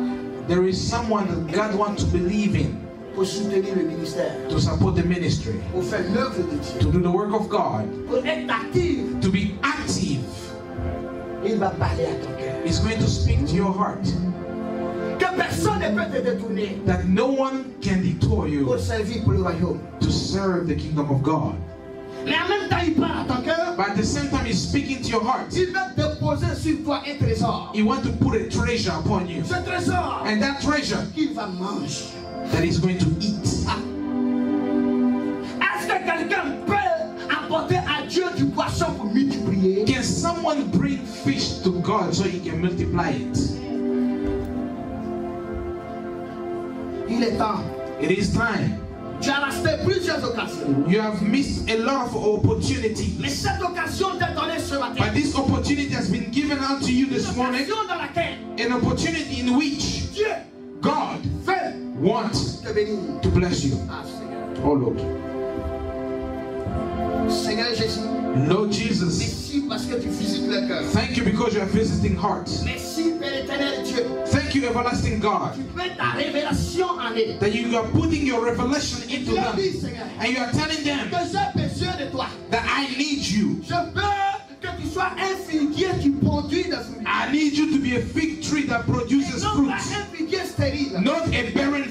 Speaker 2: There is someone that God wants to believe in
Speaker 4: pour soutenir le ministère,
Speaker 2: to support the ministry,
Speaker 4: pour faire l'œuvre de Dieu,
Speaker 2: to do the work of God,
Speaker 4: pour être actif.
Speaker 2: to be active.
Speaker 4: Il va parler à ton cœur.
Speaker 2: He's going to speak to your heart.
Speaker 4: Que personne ne peut te détourner
Speaker 2: That no one can detour you
Speaker 4: pour servir pour le royaume.
Speaker 2: to serve the kingdom of God.
Speaker 4: Mais en même temps, il parle à ton cœur.
Speaker 2: But at the same time, He's speaking to your heart.
Speaker 4: Il veut déposer sur toi un trésor.
Speaker 2: He wants to put a treasure upon you.
Speaker 4: Ce trésor
Speaker 2: And that treasure
Speaker 4: qu'il va manger.
Speaker 2: that He's going to eat.
Speaker 4: Est-ce que quelqu'un peut apporter à Dieu du poisson pour multiplier?
Speaker 2: Can someone bring fish to God so He can multiply it?
Speaker 4: Il est temps.
Speaker 2: It is time.
Speaker 4: Tu as raté plusieurs occasions.
Speaker 2: You have missed a lot of
Speaker 4: Mais
Speaker 2: opportunities.
Speaker 4: cette occasion t'est donnée ce matin.
Speaker 2: But this opportunity has been given unto you this
Speaker 4: Une
Speaker 2: morning.
Speaker 4: occasion dans laquelle
Speaker 2: An opportunity in which
Speaker 4: Dieu
Speaker 2: God
Speaker 4: veut
Speaker 2: wants
Speaker 4: te bénir.
Speaker 2: to bless you.
Speaker 4: Ah, Seigneur.
Speaker 2: Oh Lord.
Speaker 4: Seigneur Jésus,
Speaker 2: Lord Jesus,
Speaker 4: merci parce que tu visites le cœur.
Speaker 2: thank you because you are visiting hearts.
Speaker 4: Merci Père éternel Dieu.
Speaker 2: Thank you, everlasting God,
Speaker 4: Tu mets ta révélation en eux.
Speaker 2: that you are putting your revelation into
Speaker 4: Tu as dit,
Speaker 2: them.
Speaker 4: Seigneur,
Speaker 2: And you are telling them
Speaker 4: que j'ai besoin de toi.
Speaker 2: that I need you.
Speaker 4: Je veux que tu sois un figuier qui produit des fruits.
Speaker 2: I need you to be a fig tree that
Speaker 4: Et
Speaker 2: produces
Speaker 4: non pas
Speaker 2: fruits.
Speaker 4: un figuier stérile.
Speaker 2: Not a barren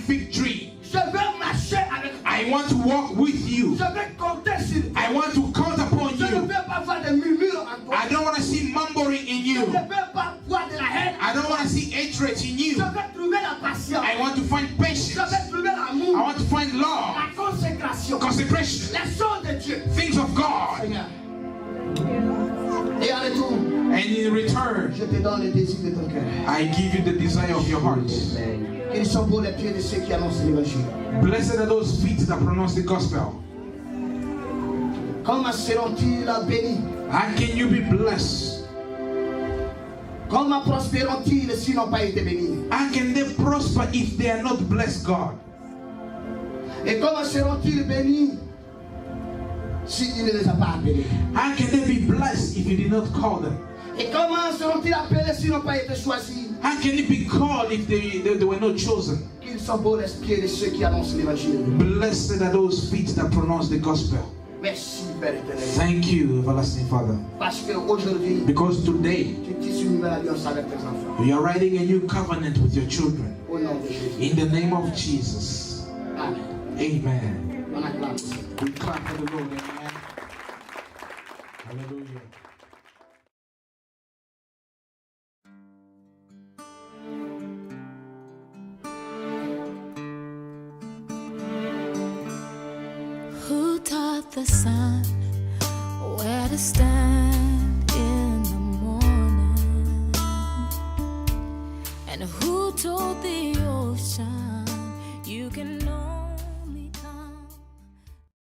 Speaker 2: want to count upon
Speaker 4: Je ne
Speaker 2: you.
Speaker 4: veux pas voir des murmures en toi.
Speaker 2: I don't want to see mumbling in
Speaker 4: Je
Speaker 2: you.
Speaker 4: ne veux pas voir de la haine.
Speaker 2: I don't want to see hatred in
Speaker 4: Je
Speaker 2: you.
Speaker 4: veux trouver la patience.
Speaker 2: I want to find
Speaker 4: Je
Speaker 2: patience.
Speaker 4: veux trouver
Speaker 2: I
Speaker 4: l'amour.
Speaker 2: want to find love,
Speaker 4: La consécration.
Speaker 2: consecration,
Speaker 4: Les choses de Dieu.
Speaker 2: things of God.
Speaker 4: Seigneur. Et en retour,
Speaker 2: And in return,
Speaker 4: je te donne les désirs de ton cœur.
Speaker 2: I give you the desire of your heart.
Speaker 4: Qu'ils sont beaux les pieds de ceux qui annoncent l'évangile.
Speaker 2: Blessed are those feet that pronounce the gospel.
Speaker 4: Comment seront-ils bénis?
Speaker 2: How can you be blessed?
Speaker 4: Comment prospéreront-ils s'ils n'ont pas été bénis?
Speaker 2: How can they prosper if they are not blessed, God?
Speaker 4: Et comment seront-ils bénis s'il ne les a pas appelés?
Speaker 2: How can they be blessed if you did not call them?
Speaker 4: Et comment seront-ils appelés s'ils n'ont pas été choisis?
Speaker 2: How can it be called if they were not chosen?
Speaker 4: Qu'ils sont beaux les pieds de ceux qui annoncent l'évangile.
Speaker 2: Blessed are those feet that pronounce the gospel.
Speaker 4: Merci, Père éternel.
Speaker 2: Thank you, everlasting Father.
Speaker 4: Parce qu'aujourd'hui,
Speaker 2: Because today,
Speaker 4: tu tisses une nouvelle alliance avec tes enfants.
Speaker 2: we are writing a new covenant with your children.
Speaker 4: Au nom de Jésus.
Speaker 2: In the name of Jesus.
Speaker 4: Amen.
Speaker 2: Amen.
Speaker 4: On acclame.
Speaker 2: We clap for the Lord. Amen. Hallelujah.
Speaker 3: Who taught the sun where to stand in the morning? And who told the ocean